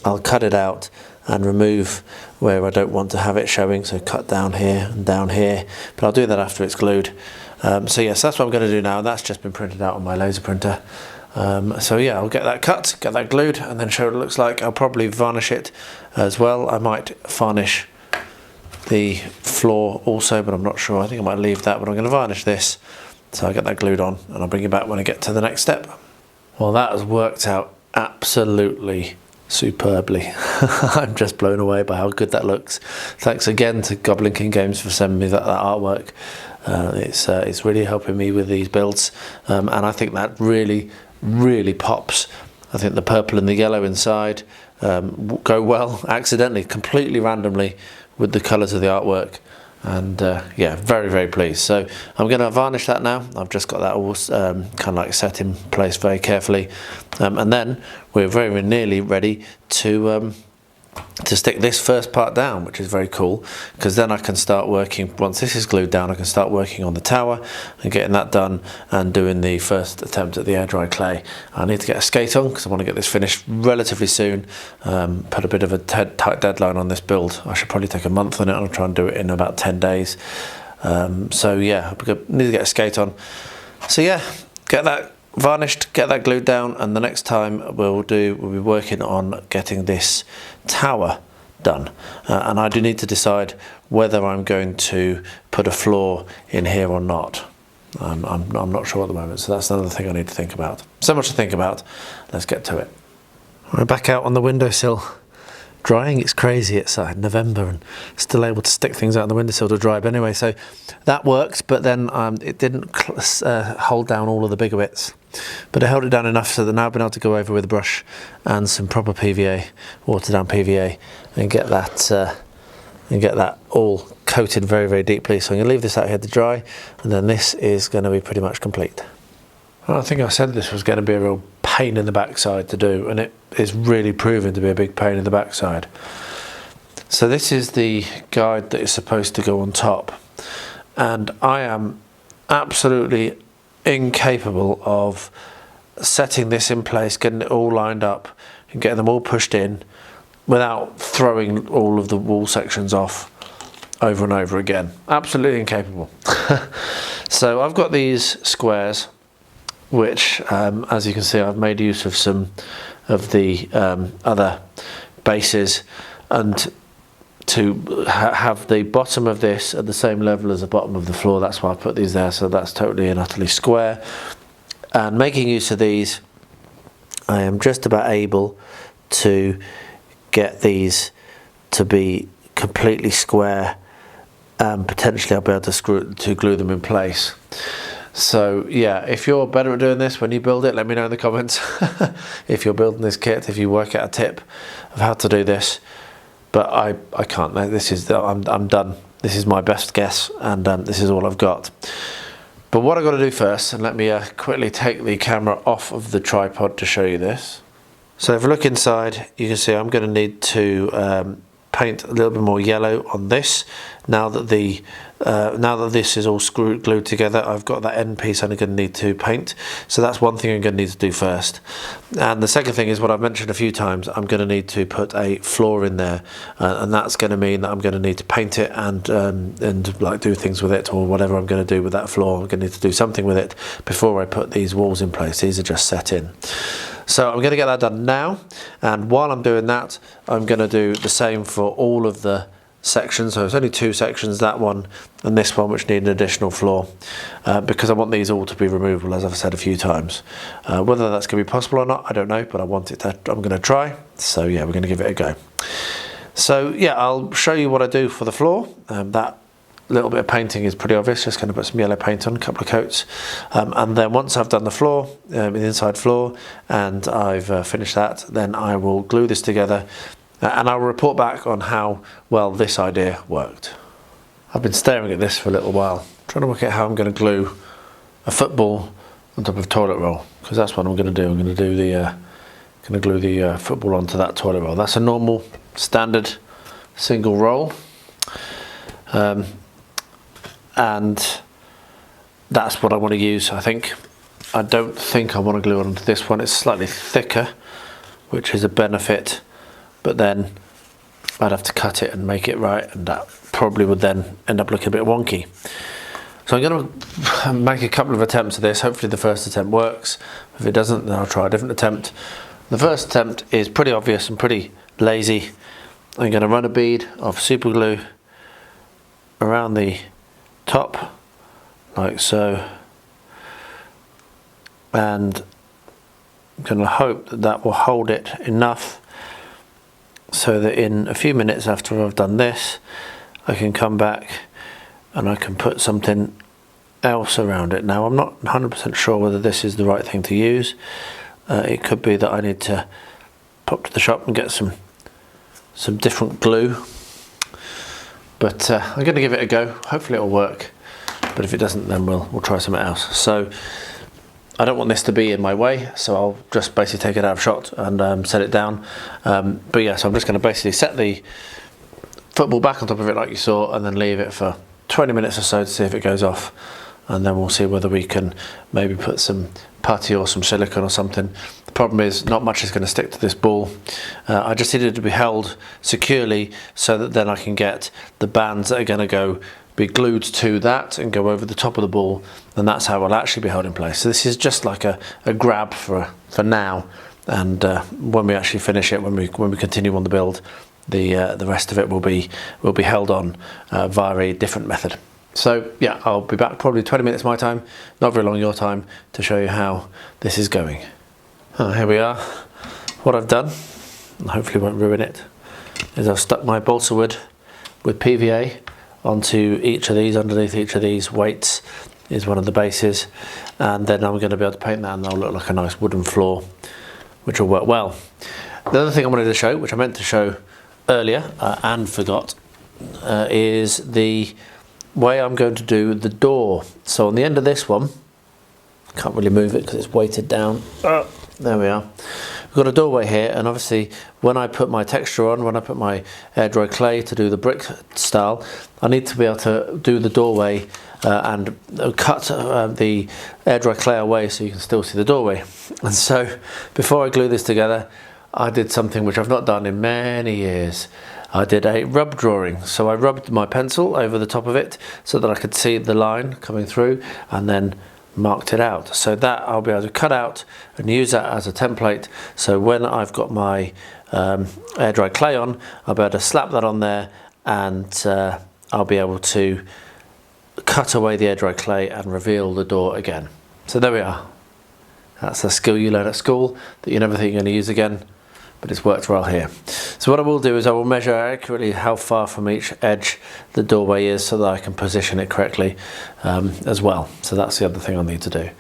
I'll cut it out and remove where I don't want to have it showing, so cut down here and down here, but I'll do that after it's glued. So yes, that's what I'm going to do now. That's just been printed out on my laser printer. So yeah, I'll get that cut, get that glued, and then show what it looks like. I'll probably varnish it as well. I might varnish the floor also, but I'm not sure. I think I might leave that, but I'm going to varnish this, So I get that glued on and I'll bring you back when I get to the next step. Well, that has worked out absolutely superbly. I'm just blown away by how good that looks. Thanks again to Goblin King Games for sending me that artwork. It's really helping me with these builds, and I think that really pops. I think the purple and the yellow inside go well accidentally, completely randomly, with the colours of the artwork. And yeah, very pleased. So I'm going to varnish that now. I've just got that all kind of like set in place very carefully, and then we're very nearly ready to stick this first part down, which is very cool, because then I can start working, once this is glued down, I can start working on the tower and getting that done and doing the first attempt at the air dry clay. I need to get a skate on because I want to get this finished relatively soon. Put a bit of a tight deadline on this build. I should probably take a month on it, and I'll try and do it in about 10 days. So yeah, I need to get a skate on. So yeah, get that varnished, get that glued down, and the next time we'll be working on getting this tower done. And I do need to decide whether I'm going to put a floor in here or not. I'm not sure at the moment, so that's another thing I need to think about. So much to think about. Let's get to it. We're back out on the windowsill. Drying, it's crazy. It's November and still able to stick things out on the windowsill to dry. But anyway, so that worked, but then it didn't hold down all of the bigger bits. But it held it down enough so that now I've been able to go over with a brush and some proper PVA, watered down PVA, and get that all coated very deeply. So I'm going to leave this out here to dry, and then this is going to be pretty much complete. Well, I think I said this was going to be a real pain in the backside to do, and it is really proving to be a big pain in the backside. So this is the guide that is supposed to go on top, and I am absolutely incapable of setting this in place, getting it all lined up and getting them all pushed in without throwing all of the wall sections off over and over again. Absolutely incapable. So I've got these squares, which as you can see, I've made use of some of the other bases, and to have the bottom of this at the same level as the bottom of the floor. That's why I put these there, so that's totally and utterly square. And making use of these, I am just about able to get these to be completely square, and potentially I'll be able to glue them in place. So yeah, if you're better at doing this when you build it, let me know in the comments. If you're building this kit, if you work out a tip of how to do this. But I can't. I'm done. This is my best guess, and this is all I've got. But what I've got to do first, and let me quickly take the camera off of the tripod to show you this. So if we look inside, you can see I'm going to need to paint a little bit more yellow on this. Now that this is all glued together, I've got that end piece I'm going to need to paint. So that's one thing I'm going to need to do first. And the second thing is what I've mentioned a few times. I'm going to need to put a floor in there, and that's going to mean that I'm going to need to paint it and like do things with it, or whatever I'm going to do with that floor. I'm going to need to do something with it before I put these walls in place. These are just set in. So I'm going to get that done now, and while I'm doing that, I'm going to do the same for all of the sections. So it's only two sections, that one and this one, which need an additional floor, because I want these all to be removable, as I've said a few times. Whether that's going to be possible or not, I don't know, but I want it to. I'm going to try. So yeah, we're going to give it a go. So yeah, I'll show you what I do for the floor. That little bit of painting is pretty obvious. Just going to put some yellow paint on, a couple of coats, and then once I've done the floor, the inside floor, and I've finished that, then I will glue this together, and I'll report back on how well this idea worked. I've been staring at this for a little while, trying to work out how I'm going to glue a football on top of a toilet roll, because that's what I'm going to do. I'm going to glue the football onto that toilet roll. That's a normal, standard, single roll. And that's what I want to use, I think. I don't think I want to glue it onto this one. It's slightly thicker, which is a benefit, but then I'd have to cut it and make it right, and that probably would then end up looking a bit wonky. So I'm going to make a couple of attempts at this. Hopefully the first attempt works. If it doesn't, then I'll try a different attempt. The first attempt is pretty obvious and pretty lazy. I'm going to run a bead of super glue around the top, like so, and I'm going to hope that that will hold it enough so that in a few minutes after I've done this, I can come back and I can put something else around it. Now I'm not 100% sure whether this is the right thing to use. It could be that I need to pop to the shop and get some different glue, but I'm going to give it a go. Hopefully it'll work, but if it doesn't, then we'll try something else. So I don't want this to be in my way, so I'll just basically take it out of shot and set it down. But yeah, so I'm just going to basically set the football back on top of it like you saw, and then leave it for 20 minutes or so to see if it goes off, and then we'll see whether we can maybe put some putty or some silicone or something. The problem is not much is going to stick to this ball. I just need it to be held securely so that then I can get the bands that are going to be glued to that and go over the top of the ball, and that's how it will actually be held in place. So this is just like a grab for now, and when we actually finish it, when we continue on the build, the rest of it will be held on via a different method. So yeah, I'll be back probably 20 minutes my time, not very long your time, to show you how this is going. Here we are. What I've done, and hopefully won't ruin it, is I've stuck my balsa wood with PVA onto each of these. Underneath each of these weights is one of the bases, and then I'm going to be able to paint that and that'll look like a nice wooden floor, which will work well. The other thing I wanted to show, which I meant to show earlier and forgot, is the way I'm going to do the door. So on the end of this one, can't really move it because it's weighted down. There we are. We've got a doorway here, and obviously when I put my texture on, when I put my air dry clay to do the brick style, I need to be able to do the doorway and cut the air dry clay away so you can still see the doorway. And so before I glue this together, I did something which I've not done in many years. I did a rub drawing. So I rubbed my pencil over the top of it so that I could see the line coming through, and then marked it out. So that I'll be able to cut out and use that as a template. So when I've got my air dry clay on, I'll be able to slap that on there, and I'll be able to cut away the air dry clay and reveal the door again. So there we are. That's a skill you learn at school that you never think you're going to use again, but it's worked well here. So what I will do is I will measure accurately how far from each edge the doorway is so that I can position it correctly as well. So that's the other thing I'll need to do.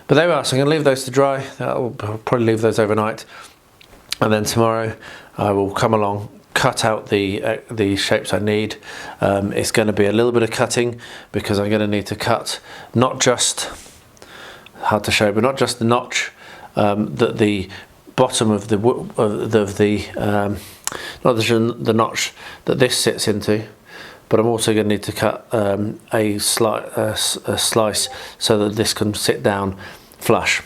But there we are, so I'm going to leave those to dry. I'll probably leave those overnight, and then tomorrow I will come along, cut out the shapes I need. It's going to be a little bit of cutting because I'm going to need to cut not just, hard to show, but not just the notch that the bottom of the notch that this sits into, but I'm also going to need to cut a slice so that this can sit down flush.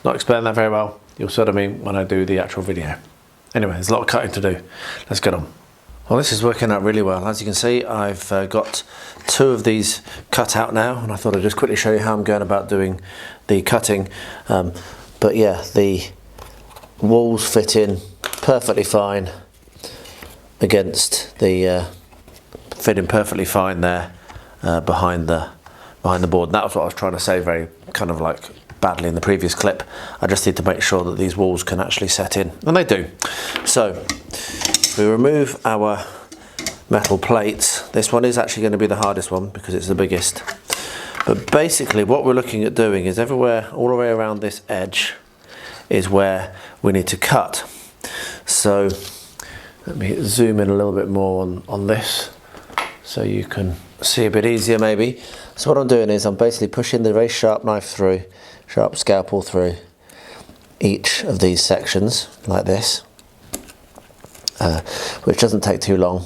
Not explaining that very well. You'll sort of mean when I do the actual video. Anyway, there's a lot of cutting to do. Let's get on. Well, this is working out really well. As you can see, I've got 2 of these cut out now, and I thought I'd just quickly show you how I'm going about doing the cutting. But yeah, the walls fit in perfectly fine against the fitting perfectly fine there behind the board. And that was what I was trying to say very kind of like badly in the previous clip. I just need to make sure that these walls can actually set in, and they do. So we remove our metal plates. This one is actually going to be the hardest one because it's the biggest. But basically what we're looking at doing is everywhere, all the way around this edge is where we need to cut. So let me zoom in a little bit more on this so you can see a bit easier maybe. So what I'm doing is I'm basically pushing the very sharp knife through, sharp scalpel through each of these sections like this, which doesn't take too long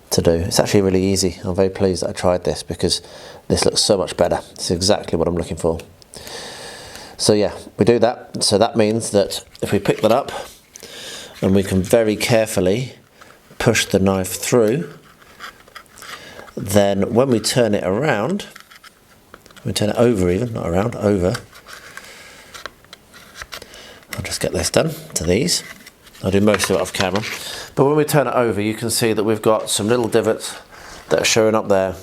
to do. It's actually really easy. I'm very pleased that I tried this because this looks so much better. It's exactly what I'm looking for. So yeah, we do that. So that means that if we pick that up and we can very carefully push the knife through, then when we turn it around, we turn it over even, not around, over. I'll just get this done to these. I'll do most of it off camera. But when we turn it over, you can see that we've got some little divots that are showing up there,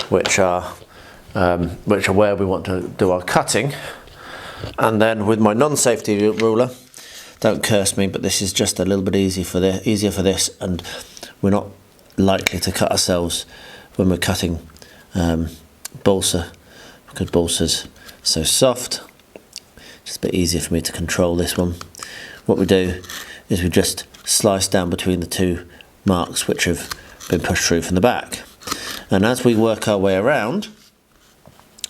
which are where we want to do our cutting. And then with my non-safety ruler, don't curse me, but this is just a little bit easier for this, and we're not likely to cut ourselves when we're cutting balsa, because balsa's so soft. Just a bit easier for me to control this one. What we do is we just slice down between the two marks which have been pushed through from the back. And as we work our way around,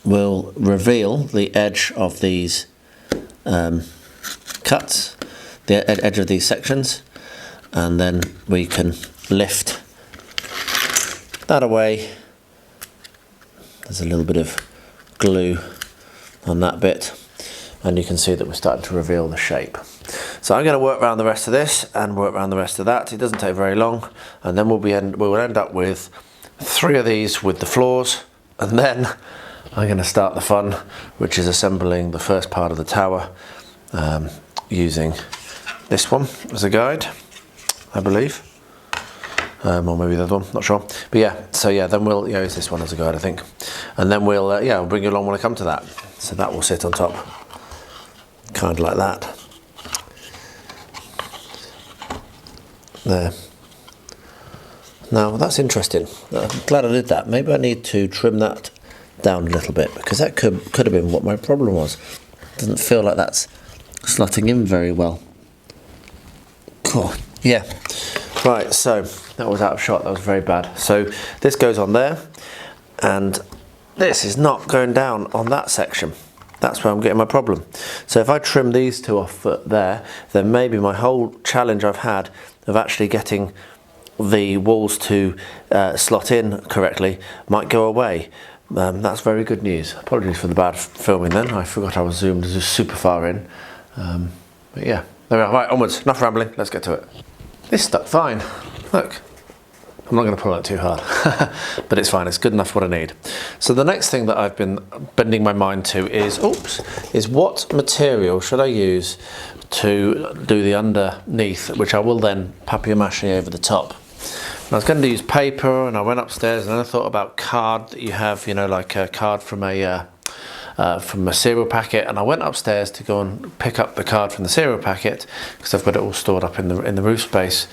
we'll reveal the edge of these cuts, the edge of these sections, and then we can lift that away. There's a little bit of glue on that bit, and you can see that we're starting to reveal the shape. So I'm going to work around the rest of this and work around the rest of that. It doesn't take very long, and then we'll end up with 3 of these with the floors, and then I'm going to start the fun, which is assembling the first part of the tower using this one as a guide, I believe, or maybe the other one, not sure. But yeah, so yeah, then we'll use this one as a guide, I think, and then we'll I'll bring you along when I come to that. So that will sit on top, kind of like that. There. Now that's interesting. I'm glad I did that. Maybe I need to trim that down a little bit, because that could have been what my problem was. Doesn't feel like that's slotting in very well. Cool. Yeah. Right, so that was out of shot. That was very bad. So this goes on there, and this is not going down on that section. That's where I'm getting my problem. So if I trim these 2 off there, then maybe my whole challenge I've had of actually getting the walls to slot in correctly might go away. That's very good news. Apologies for the bad filming then. I forgot I was zoomed just super far in. But yeah, there we are. Right, onwards. Enough rambling. Let's get to it. This stuck fine. Look. I'm not going to pull it too hard, but it's fine. It's good enough for what I need. So the next thing that I've been bending my mind to is what material should I use to do the underneath, which I will then papier-mâché over the top. And I was going to use paper, and I went upstairs, and then I thought about card that you have, you know, like a card from a cereal packet, and I went upstairs to go and pick up the card from the cereal packet because I've got it all stored up in the roof space.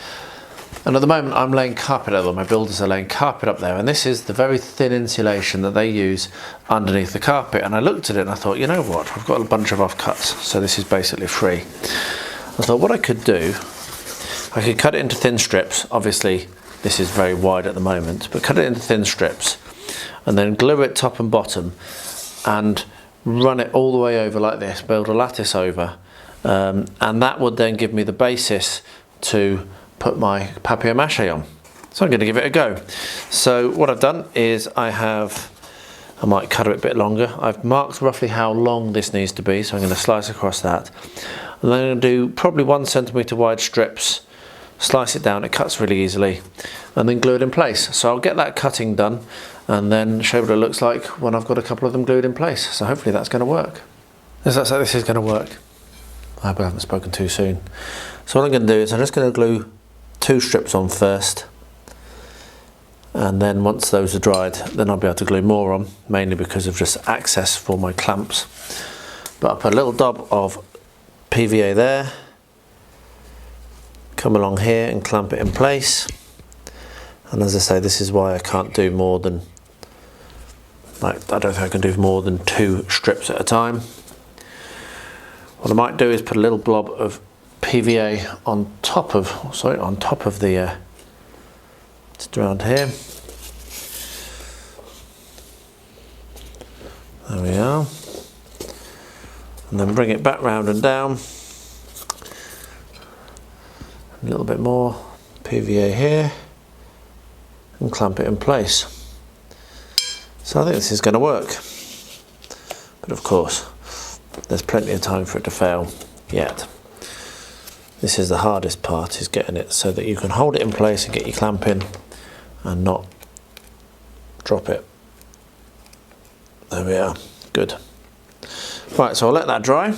And at the moment I'm laying carpet over, my builders are laying carpet up there, and this is the very thin insulation that they use underneath the carpet. And I looked at it and I thought, you know what, I've got a bunch of offcuts, so this is basically free. I thought what I could do, I could cut it into thin strips. Obviously this is very wide at the moment, but cut it into thin strips and then glue it top and bottom and run it all the way over like this, build a lattice over, and that would then give me the basis to put my papier-mâché on. So I'm going to give it a go. So what I've done is I might cut it a bit longer. I've marked roughly how long this needs to be, so I'm going to slice across that. And then I'm going to do probably 1 centimetre wide strips, slice it down, it cuts really easily, and then glue it in place. So I'll get that cutting done and then show what it looks like when I've got a couple of them glued in place. So hopefully that's going to work. Does that say this is going to work? I hope I haven't spoken too soon. So what I'm going to do is I'm just going to glue 2 strips on first, and then once those are dried, then I'll be able to glue more on, mainly because of just access for my clamps. But I'll put a little dab of PVA there, come along here and clamp it in place. And as I say, this is why I can't do more than, I don't think I can do more than 2 strips at a time. What I might do is put a little blob of PVA on top of the just around here. There we are. And then bring it back round and down. A little bit more PVA here and clamp it in place. So I think this is going to work. But of course, there's plenty of time for it to fail yet. This is the hardest part, is getting it so that you can hold it in place and get your clamp in and not drop it. There we are, good. Right, so I'll let that dry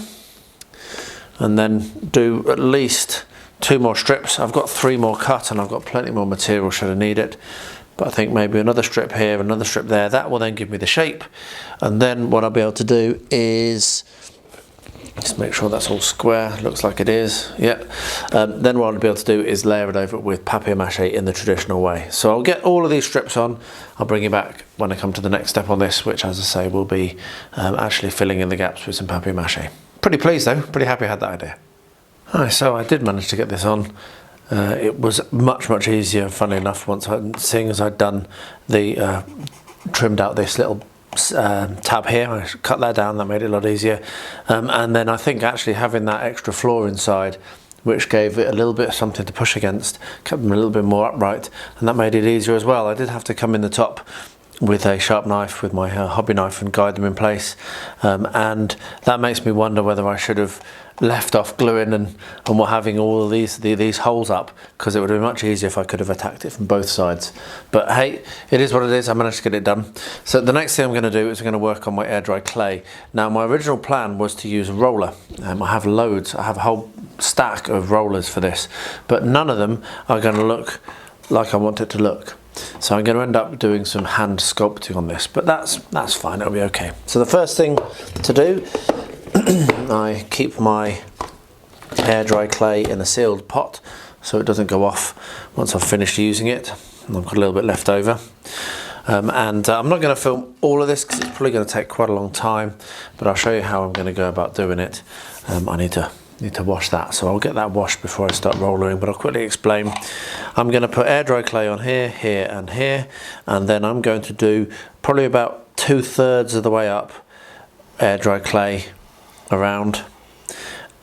and then do at least 2 more strips. I've got 3 more cut and I've got plenty more material should I need it. But I think maybe another strip here, another strip there, that will then give me the shape. And then what I'll be able to do is Just make sure that's all square, looks like it is, yeah. Then what I'll be able to do is layer it over with papier-mâché in the traditional way. So I'll get all of these strips on, I'll bring you back when I come to the next step on this, which as I say will be actually filling in the gaps with some papier-mâché. Pretty pleased though, pretty happy I had that idea. Alright, so I did manage to get this on. It was much easier, funnily enough, seeing as I'd done the, trimmed out this little tab here. I cut that down, that made it a lot easier, and then I think actually having that extra floor inside, which gave it a little bit of something to push against, kept them a little bit more upright, and that made it easier as well. I did have to come in the top with a sharp knife, with my hobby knife, and guide them in place, and that makes me wonder whether I should have left off gluing and what having all of these holes up, because it would have been much easier if I could have attacked it from both sides. But hey, it is what it is. I managed to get it done. So the next thing I'm going to do is I'm going to work on my air dry clay. Now my original plan was to use a roller. I have loads, I have a whole stack of rollers for this, but none of them are going to look like I want it to look. So I'm going to end up doing some hand sculpting on this, but that's fine, it'll be okay. So the first thing to do, I keep my air dry clay in a sealed pot so it doesn't go off once I've finished using it, and I've got a little bit left over. And I'm not going to film all of this because it's probably going to take quite a long time, but I'll show you how I'm going to go about doing it. I need to wash that, so I'll get that washed before I start rollering, but I'll quickly explain. I'm going to put air dry clay on here, here and here, and then I'm going to do probably about 2/3 of the way up air dry clay around,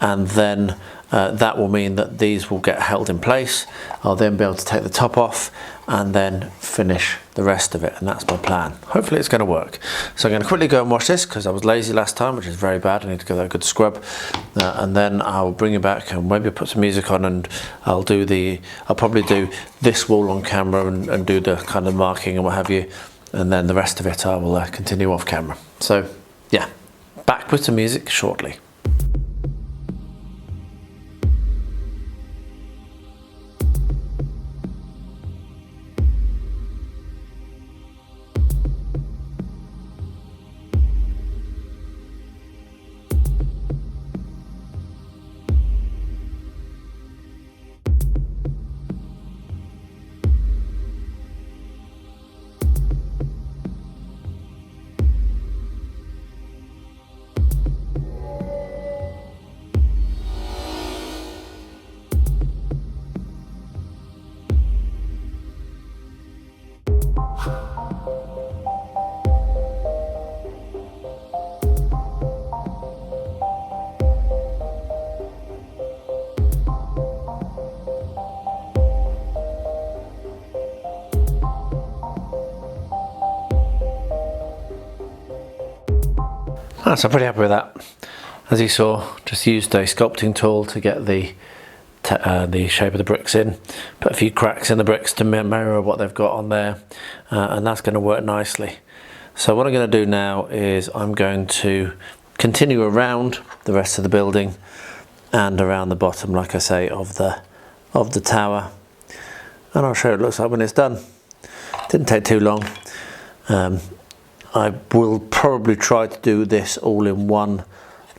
and then that will mean that these will get held in place. I'll then be able to take the top off and then finish the rest of it, and that's my plan. Hopefully it's going to work. So I'm going to quickly go and wash this because I was lazy last time, which is very bad. I need to give that a good scrub, and then I'll bring it back and maybe put some music on, and I'll probably do this wall on camera and do the kind of marking and what have you, and then the rest of it I will continue off camera. So yeah, back with some music shortly. So I'm pretty happy with that. As you saw, just used a sculpting tool to get the shape of the bricks in. Put a few cracks in the bricks to mirror what they've got on there, and that's going to work nicely. So what I'm going to do now is I'm going to continue around the rest of the building and around the bottom, like I say, of the tower, and I'll show you what it looks like when it's done. Didn't take too long. I will probably try to do this all in one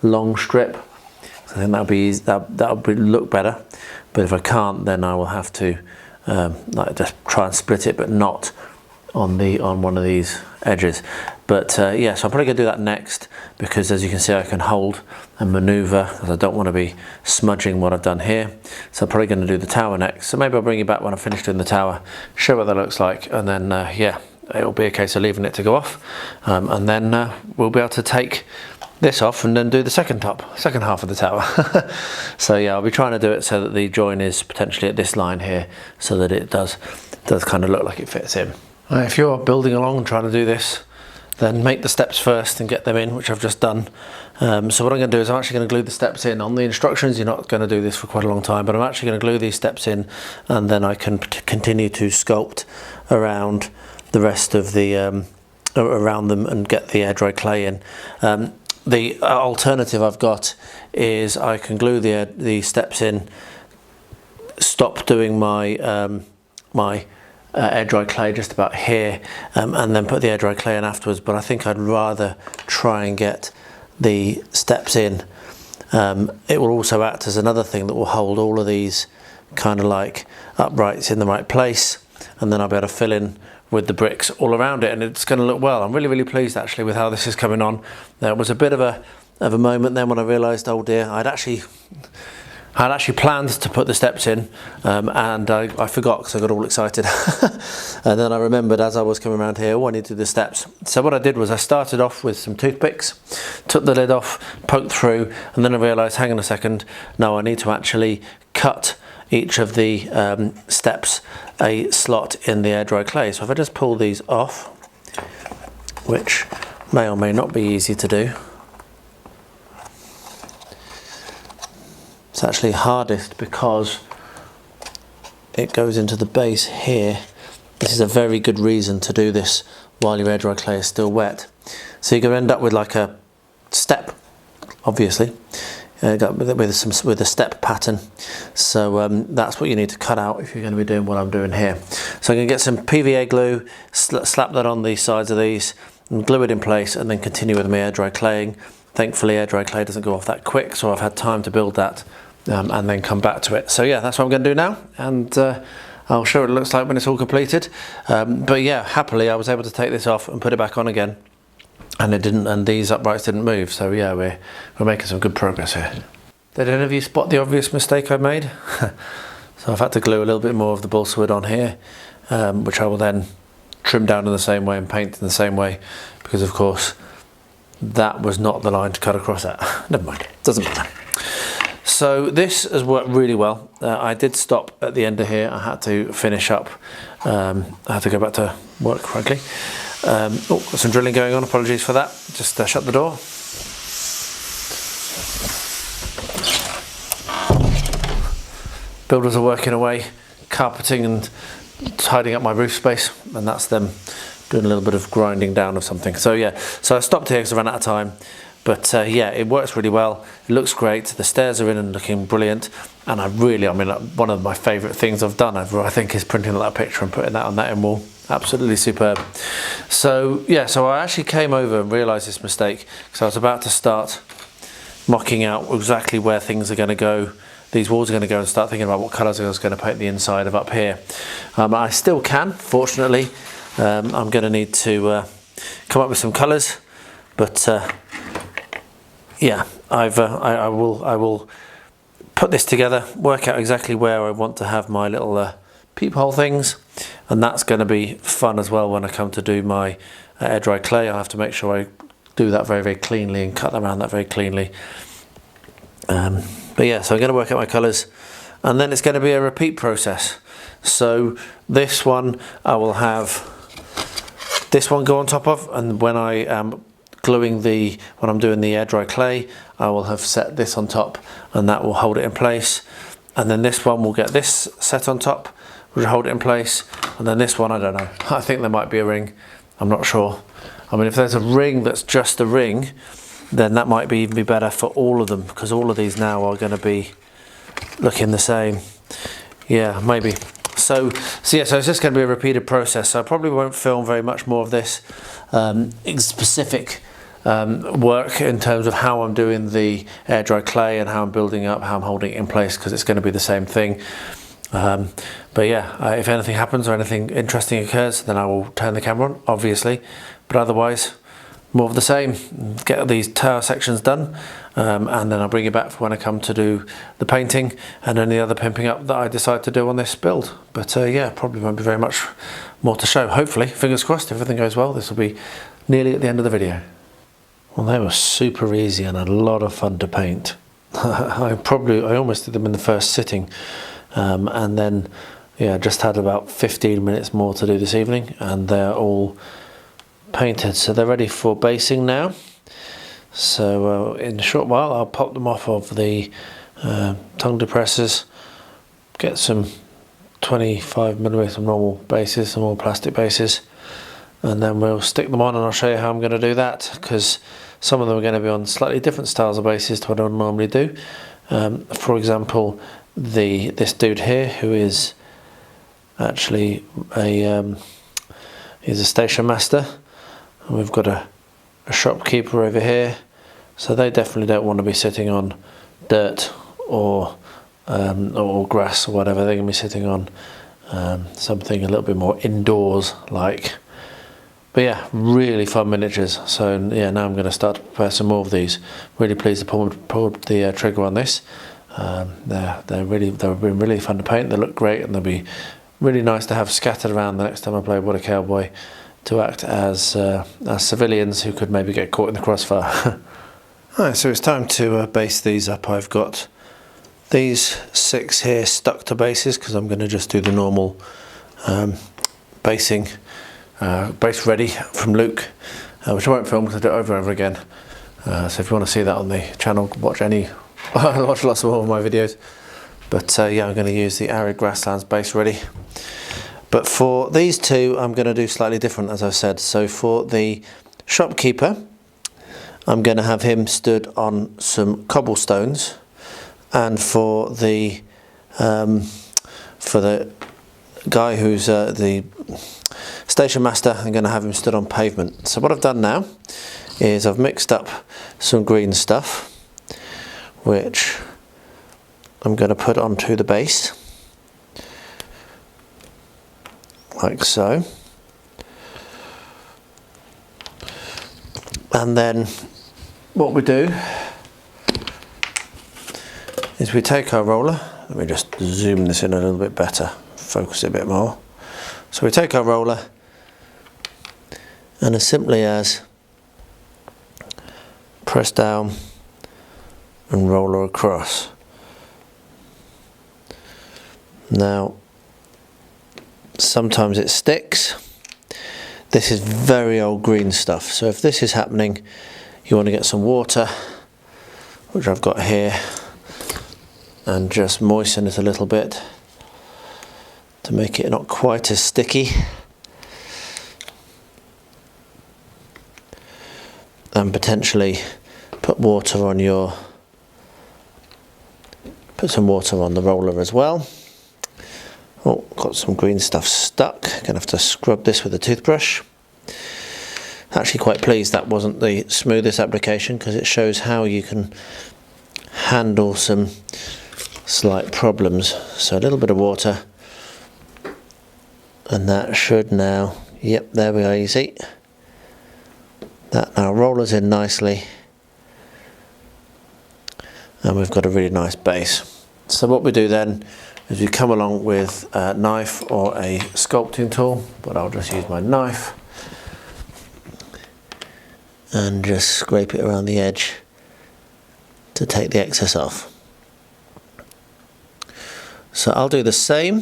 long strip. I think that'll be easy, that'll look better. But if I can't, then I will have to just try and split it, but not on one of these edges. But yeah, so I'm probably gonna do that next, because as you can see, I can hold and maneuver, because I don't want to be smudging what I've done here. So I'm probably going to do the tower next. So maybe I'll bring you back when I finish doing the tower, show what that looks like, and then yeah, it'll be a case of leaving it to go off, and then we'll be able to take this off and then do the second half of the tower. So yeah, I'll be trying to do it so that the join is potentially at this line here, so that it does kind of look like it fits in. If you're building along and trying to do this, then make the steps first and get them in, which I've just done. So what I'm going to do is I'm actually going to glue the steps in. On the instructions, you're not going to do this for quite a long time, but I'm actually going to glue these steps in, and then I can continue to sculpt around the rest of the around them and get the air dry clay in. The alternative I've got is I can glue the steps in, stop doing my air dry clay just about here, and then put the air dry clay in afterwards. But I think I'd rather try and get the steps in it will also act as another thing that will hold all of these kind of like uprights in the right place, and then I'll be able to fill in with the bricks all around it, and it's going to look well. I'm really pleased actually with how this is coming on. There was a bit of a moment then when I realised, oh dear, I'd actually planned to put the steps in, and I forgot because I got all excited. And then I remembered as I was coming around here, oh, I need to do the steps. So what I did was I started off with some toothpicks, took the lid off, poked through, and then I realised, hang on a second, no, I need to actually cut each of the steps a slot in the air dry clay. So if I just pull these off, which may or may not be easy to do, it's actually hardest because it goes into the base here. This is a very good reason to do this while your air dry clay is still wet. So you're going to end up with like a step, obviously, with a step pattern. So that's what you need to cut out if you're going to be doing what I'm doing here. So I'm going to get some PVA glue, slap that on the sides of these, and glue it in place, and then continue with my air dry claying. Thankfully, air dry clay doesn't go off that quick, so I've had time to build that and then come back to it. So yeah, that's what I'm going to do now, and I'll show what it looks like when it's all completed. But yeah, happily I was able to take this off and put it back on again, and it didn't, and these uprights didn't move. So yeah, we're making some good progress here. Did any of you spot the obvious mistake I made? So I've had to glue a little bit more of the balsa wood on here, which I will then trim down in the same way and paint in the same way, because of course that was not the line to cut across at. Never mind, doesn't matter. So this has worked really well. I did stop at the end of here. I had to finish up. I had to go back to work, frankly. Oh, got some drilling going on, apologies for that. Just shut the door. Builders are working away, carpeting and tidying up my roof space, and that's them doing a little bit of grinding down of something. So yeah, so I stopped here because I ran out of time. But yeah, it works really well. It looks great. The stairs are in and looking brilliant. And I mean, one of my favourite things I've done ever, I think, is printing that picture and putting that on that end wall. Absolutely superb. So yeah, so I actually came over and realised this mistake, because I was about to start mocking out exactly where things are going to go. These walls are going to go, and start thinking about what colours I was going to paint the inside of up here. I still can, fortunately. I'm going to need to come up with some colours, but yeah, I will put this together, work out exactly where I want to have my little peephole things, and that's going to be fun as well when I come to do my air dry clay. I have to make sure I do that very cleanly and cut around that very cleanly. But yeah, so I'm going to work out my colours, and then it's going to be a repeat process. So this one I will have this one go on top of, and when I am gluing when I'm doing the air dry clay, I will have set this on top, and that will hold it in place. And then this one will get this set on top, which will hold it in place. And then this one, I don't know, I think there might be a ring, I'm not sure. I mean, if there's a ring that's just a ring, then that might even be better for all of them, because all of these now are going to be looking the same. Yeah, maybe. So yeah, so it's just going to be a repeated process. So I probably won't film very much more of this specific work in terms of how I'm doing the air dry clay and how I'm building up, how I'm holding it in place, because it's going to be the same thing. But yeah, if anything happens or anything interesting occurs, then I will turn the camera on, obviously. But otherwise, more of the same. Get these tower sections done, and then I'll bring it back for when I come to do the painting and any other pimping up that I decide to do on this build. But yeah, probably won't be very much more to show. Hopefully, fingers crossed, if everything goes well, this will be nearly at the end of the video. Well, they were super easy and a lot of fun to paint. I almost did them in the first sitting, and then yeah, just had about 15 minutes more to do this evening, and they're all painted, so they're ready for basing now. So in a short while I'll pop them off of the tongue depressors, get some 25mm normal bases, some more plastic bases, and then we'll stick them on, and I'll show you how I'm going to do that, because some of them are going to be on slightly different styles of bases to what I normally do. For example, this dude here, who is actually he's a station master, and we've got a shopkeeper over here, so they definitely don't want to be sitting on dirt or grass or whatever. They're going to be sitting on something a little bit more indoors like. But yeah, really fun miniatures. So yeah, now I'm going to start to prepare some more of these. Really pleased to pull the trigger on this. They've been really fun to paint. They look great, and they'll be really nice to have scattered around the next time I play What a Cowboy, to act as civilians who could maybe get caught in the crossfire. Alright, so it's time to base these up. I've got these 6 here stuck to bases because I'm going to just do the normal basing. Base ready from Luke, which I won't film because I do it over and over again. So if you want to see that on the channel, watch lots more of my videos. But yeah, I'm going to use the Arid Grasslands base ready. But for these two, I'm going to do slightly different, as I've said. So for the shopkeeper, I'm going to have him stood on some cobblestones, and for the guy who's the station master, I'm going to have him stood on pavement. So what I've done now is I've mixed up some green stuff, which I'm going to put onto the base, like so. And then what we do is we take our roller. Let me just zoom this in a little bit better, focus it a bit more. So we take our roller, and as simply as press down and roller across. Now, sometimes it sticks. This is very old green stuff, so if this is happening, you want to get some water, which I've got here, and just moisten it a little bit to make it not quite as sticky. And potentially put some water on the roller as well. Oh, got some green stuff stuck. Gonna have to scrub this with a toothbrush. Actually quite pleased that wasn't the smoothest application, because it shows how you can handle some slight problems. So a little bit of water, and that should now, yep, there we are, you see. That now rollers in nicely, and we've got a really nice base. So what we do then is we come along with a knife or a sculpting tool, but I'll just use my knife and just scrape it around the edge to take the excess off. So I'll do the same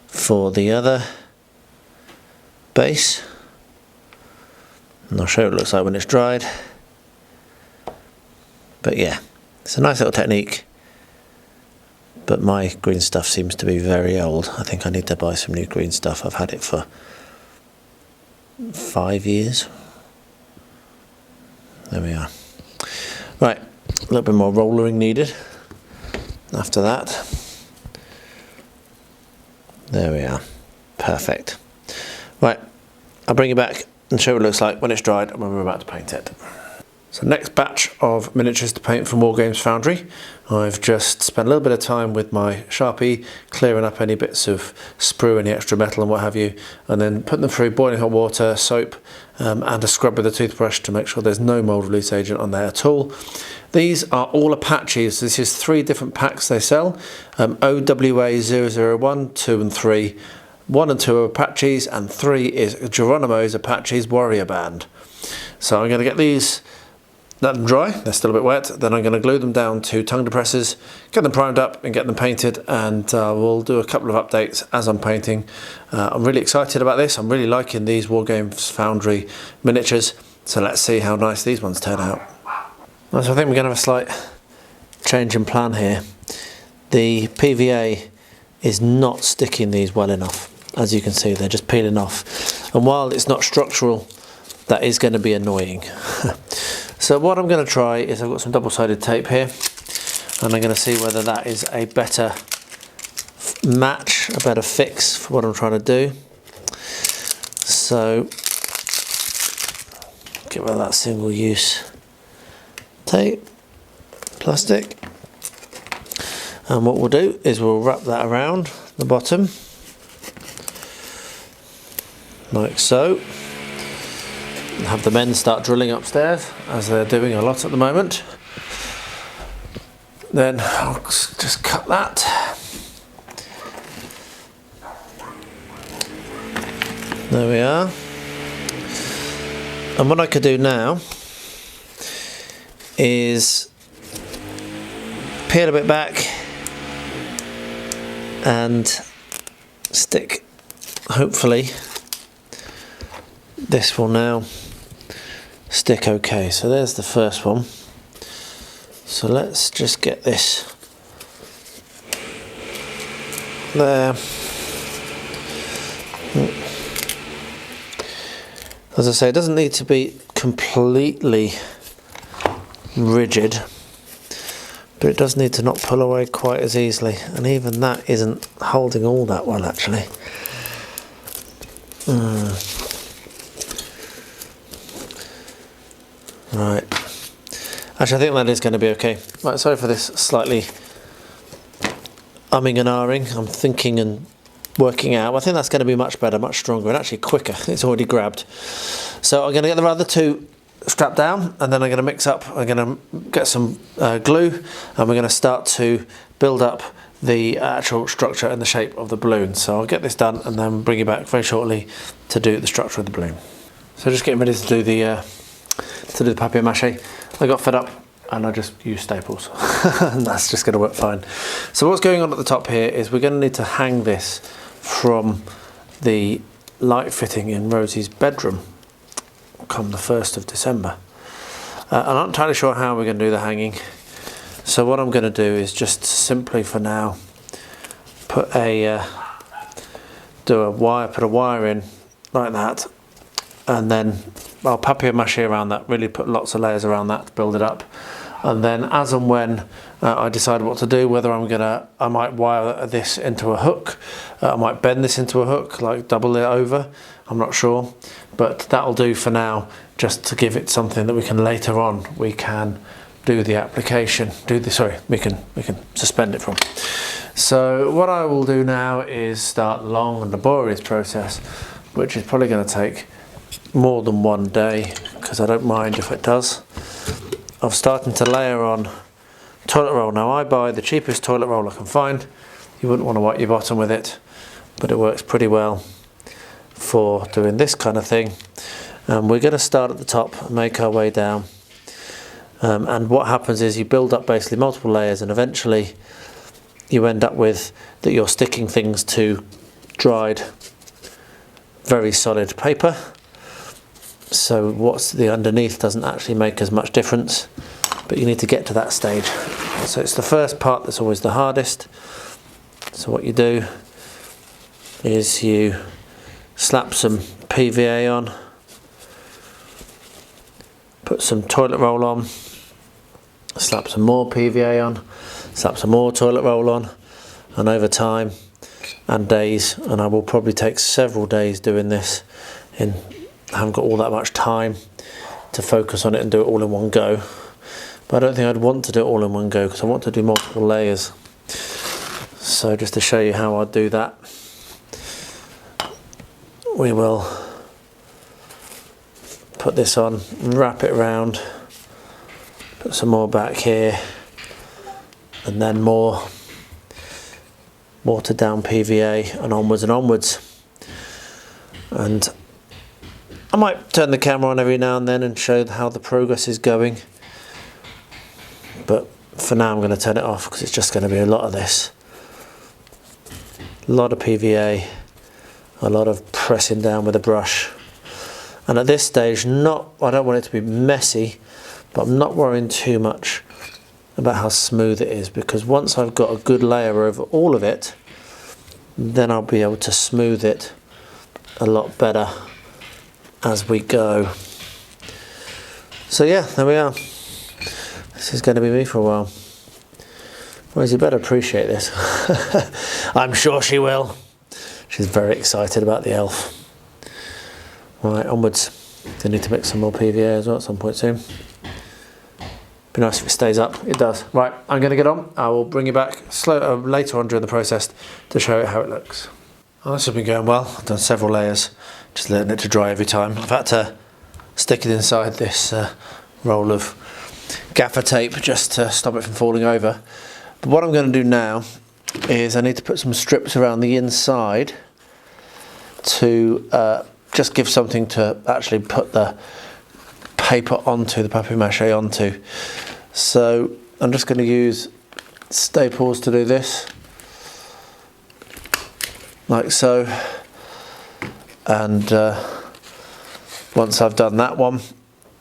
for the other base, and I'll show you what it looks like when it's dried. But yeah, it's a nice little technique, but my green stuff seems to be very old. I think I need to buy some new green stuff. I've had it for 5 years. There we are. Right, a little bit more rollering needed after that. There we are, perfect. Right, I'll bring it back and show you what it looks like when it's dried and when we're about to paint it. So next batch of miniatures to paint from Wargames Foundry. I've just spent a little bit of time with my Sharpie clearing up any bits of sprue, any extra metal and what have you, and then putting them through boiling hot water, soap, and a scrub with a toothbrush to make sure there's no mold release agent on there at all. These are all Apaches. This is 3 different packs they sell. OWA 001, 2 and 3. 1 and 2 are Apaches, and 3 is Geronimo's Apache's Warrior Band. So I'm going to get these, let them dry, they're still a bit wet, then I'm going to glue them down to tongue depressors, get them primed up and get them painted, and we'll do a couple of updates as I'm painting. I'm really excited about this. I'm really liking these Wargames Foundry miniatures, so let's see how nice these ones turn out. So I think we're going to have a slight change in plan here. The PVA is not sticking these well enough. As you can see, they're just peeling off, and while it's not structural, that is going to be annoying. So what I'm going to try is, I've got some double-sided tape here, and I'm going to see whether that is a better match, a better fix for what I'm trying to do. So get rid of that single-use tape, plastic. And what we'll do is we'll wrap that around the bottom, like so. And have the men start drilling upstairs, as they're doing a lot at the moment. Then I'll just cut that. There we are. And what I could do now is peel a bit back and stick, hopefully this will now stick okay. So there's the first one. So let's just get this there. As I say, it doesn't need to be completely rigid, but it does need to not pull away quite as easily, and even that isn't holding all that well actually. Right, actually I think that is going to be okay. Right, sorry for this slightly umming and ahhing. I'm thinking and working out. I think that's going to be much better, much stronger, and actually quicker. It's already grabbed. So I'm going to get the other two strapped down, and then I'm going to mix up. I'm going to get some glue, and we're going to start to build up the actual structure and the shape of the balloon. So I'll get this done and then bring you back very shortly to do the structure of the balloon. So just getting ready to do the papier mâché. I got fed up and I just used staples and that's just going to work fine. So what's going on at the top here is we're going to need to hang this from the light fitting in Rosie's bedroom come the 1st of December. I'm not entirely sure how we're going to do the hanging. So what I'm going to do is just simply for now put a wire in like that, and then I'll papier mâché around that, really put lots of layers around that to build it up. And then as and when I decide what to do, whether I might wire this into a hook, I might bend this into a hook, like double it over, I'm not sure. But that'll do for now, just to give it something that we can later on, we can do the application, we can suspend it from. So what I will do now is start the long and laborious process, which is probably going to take more than one day, because I don't mind if it does, of starting to layer on toilet roll. Now I buy the cheapest toilet roll I can find. You wouldn't want to wipe your bottom with it, but it works pretty well for doing this kind of thing. And we're going to start at the top and make our way down. And what happens is you build up basically multiple layers, and eventually you end up with that you're sticking things to dried, very solid paper. So what's the underneath doesn't actually make as much difference, but you need to get to that stage. So it's the first part that's always the hardest. So what you do is you slap some PVA on, put some toilet roll on, slap some more PVA on, slap some more toilet roll on, and over time and days, and I will probably take several days doing this, I haven't got all that much time to focus on it and do it all in one go, but I don't think I'd want to do it all in one go because I want to do multiple layers. So just to show you how I'd do that, we will put this on, wrap it around, put some more back here, and then more watered down PVA, and onwards. And I might turn the camera on every now and then and show how the progress is going, but for now I'm going to turn it off because it's just going to be a lot of this, a lot of PVA, a lot of pressing down with a brush. And at this stage, I don't want it to be messy, but I'm not worrying too much about how smooth it is, because once I've got a good layer over all of it, then I'll be able to smooth it a lot better as we go. So yeah, there we are. This is going to be me for a while. Rosie better appreciate this. I'm sure she will. She's very excited about the elf. Right, onwards. I need to mix some more PVA as well at some point soon. Be nice if it stays up. It does. Right, I'm going to get on. I will bring you back later on during the process to show you how it looks. Well, this has been going well. I've done several layers, just letting it to dry every time. I've had to stick it inside this roll of gaffer tape just to stop it from falling over. But what I'm going to do now is I need to put some strips around the inside to just give something to actually put the paper onto, the papier-mâché onto. So I'm just going to use staples to do this, like so. And once I've done that one,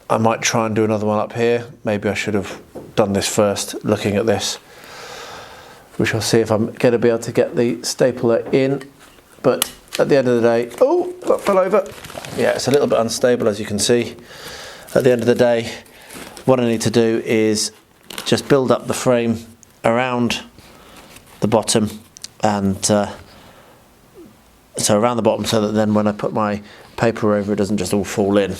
I might try and do another one up here. Maybe I should have done this first, looking at this. We shall see if I'm going to be able to get the stapler in. But at the end of the day, oh, that fell over. Yeah, it's a little bit unstable, as you can see. At the end of the day, what I need to do is just build up the frame around the bottom, and so around the bottom, so that then when I put my paper over, it doesn't just all fall in.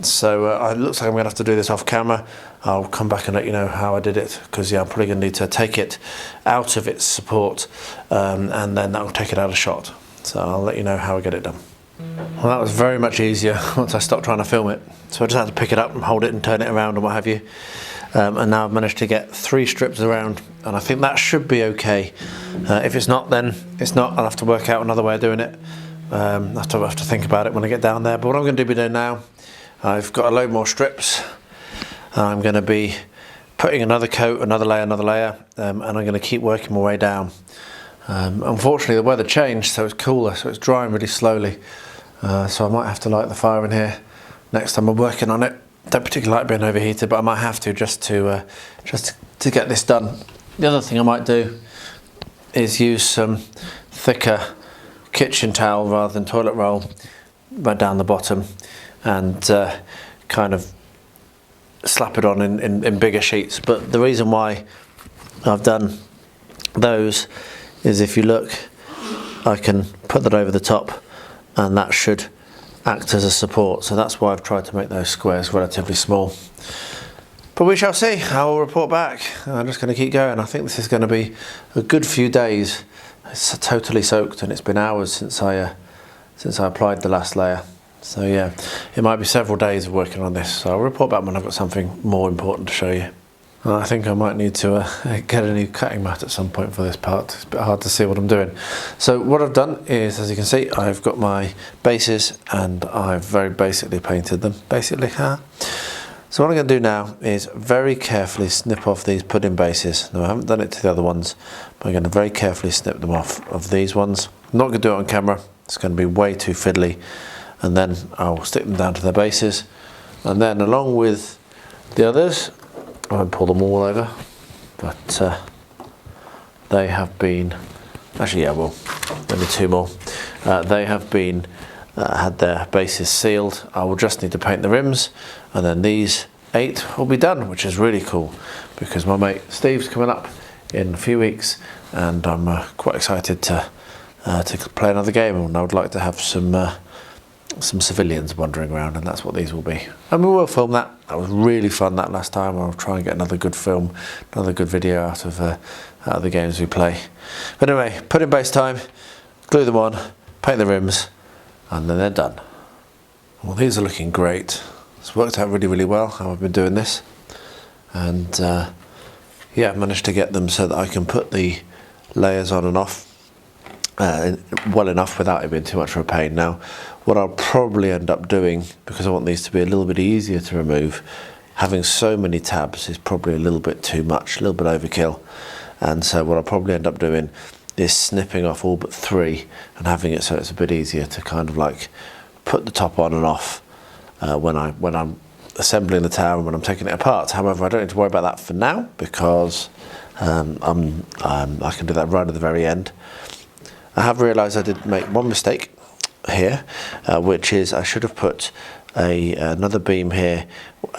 So it looks like I'm going to have to do this off camera. I'll come back and let you know how I did it, because yeah, I'm probably going to need to take it out of its support, and then that will take it out of shot. So I'll let you know how I get it done. Well, that was very much easier once I stopped trying to film it. So I just had to pick it up and hold it and turn it around and what have you. And now I've managed to get 3 strips around, and I think that should be okay. If it's not, then it's not. I'll have to work out another way of doing it. I have to think about it when I get down there. But what I'm going to do now, I've got a load more strips. I'm going to be putting another coat, another layer, and I'm going to keep working my way down. Unfortunately, the weather changed, so it's cooler, so it's drying really slowly. So I might have to light the fire in here next time I'm working on it. Don't particularly like being overheated, but I might have to just to get this done. The other thing I might do is use some thicker kitchen towel rather than toilet roll right down the bottom, and kind of slap it on in bigger sheets. But the reason why I've done those is, if you look, I can put that over the top, and that should act as a support. So that's why I've tried to make those squares relatively small. But we shall see. I will report back. I'm just going to keep going. I think this is going to be a good few days. It's totally soaked, and it's been hours since I applied the last layer. So yeah, it might be several days of working on this. So I'll report back when I've got something more important to show you. I think I might need to get a new cutting mat at some point for this part. It's a bit hard to see what I'm doing. So what I've done is, as you can see, I've got my bases, and I've very basically painted them. So what I'm going to do now is very carefully snip off these pudding bases. Now, I haven't done it to the other ones, but I'm going to very carefully snip them off of these ones. I'm not going to do it on camera. It's going to be way too fiddly. And then I'll stick them down to their bases. And then along with the others, I won't pull them all over, but they have been, actually yeah, well, only 2 more. They have been, had their bases sealed. I will just need to paint the rims, and then these 8 will be done, which is really cool, because my mate Steve's coming up in a few weeks, and I'm quite excited to play another game, and I would like to have some civilians wandering around, and that's what these will be. And we will film that. That was really fun that last time. I'll try and get another good film, another good video out of the games we play. But anyway, put in base time, glue them on, paint the rims, and then they're done. Well, these are looking great. It's worked out really, really well how I've been doing this. And yeah, I've managed to get them so that I can put the layers on and off well enough without it being too much of a pain. Now, what I'll probably end up doing, because I want these to be a little bit easier to remove, having so many tabs is probably a little bit too much, a little bit overkill. And so what I'll probably end up doing is snipping off all but 3 and having it so it's a bit easier to kind of like put the top on and off when I'm assembling the tower and when I'm taking it apart. However, I don't need to worry about that for now, because I can do that right at the very end. I have realised I did make one mistake here, which is I should have put another beam here,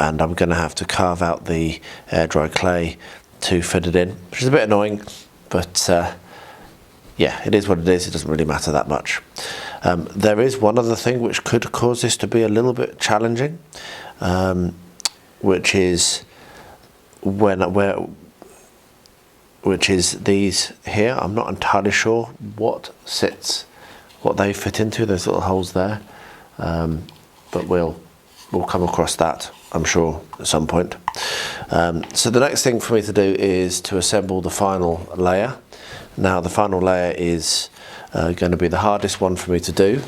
and I'm going to have to carve out the air dry clay to fit it in, which is a bit annoying, but yeah, it is what it is. It doesn't really matter that much. There is one other thing which could cause this to be a little bit challenging, which is which is these here. I'm not entirely sure what they fit into, those little holes there, but we'll come across that, I'm sure, at some point. So the next thing for me to do is to assemble the final layer. Now the final layer is going to be the hardest one for me to do.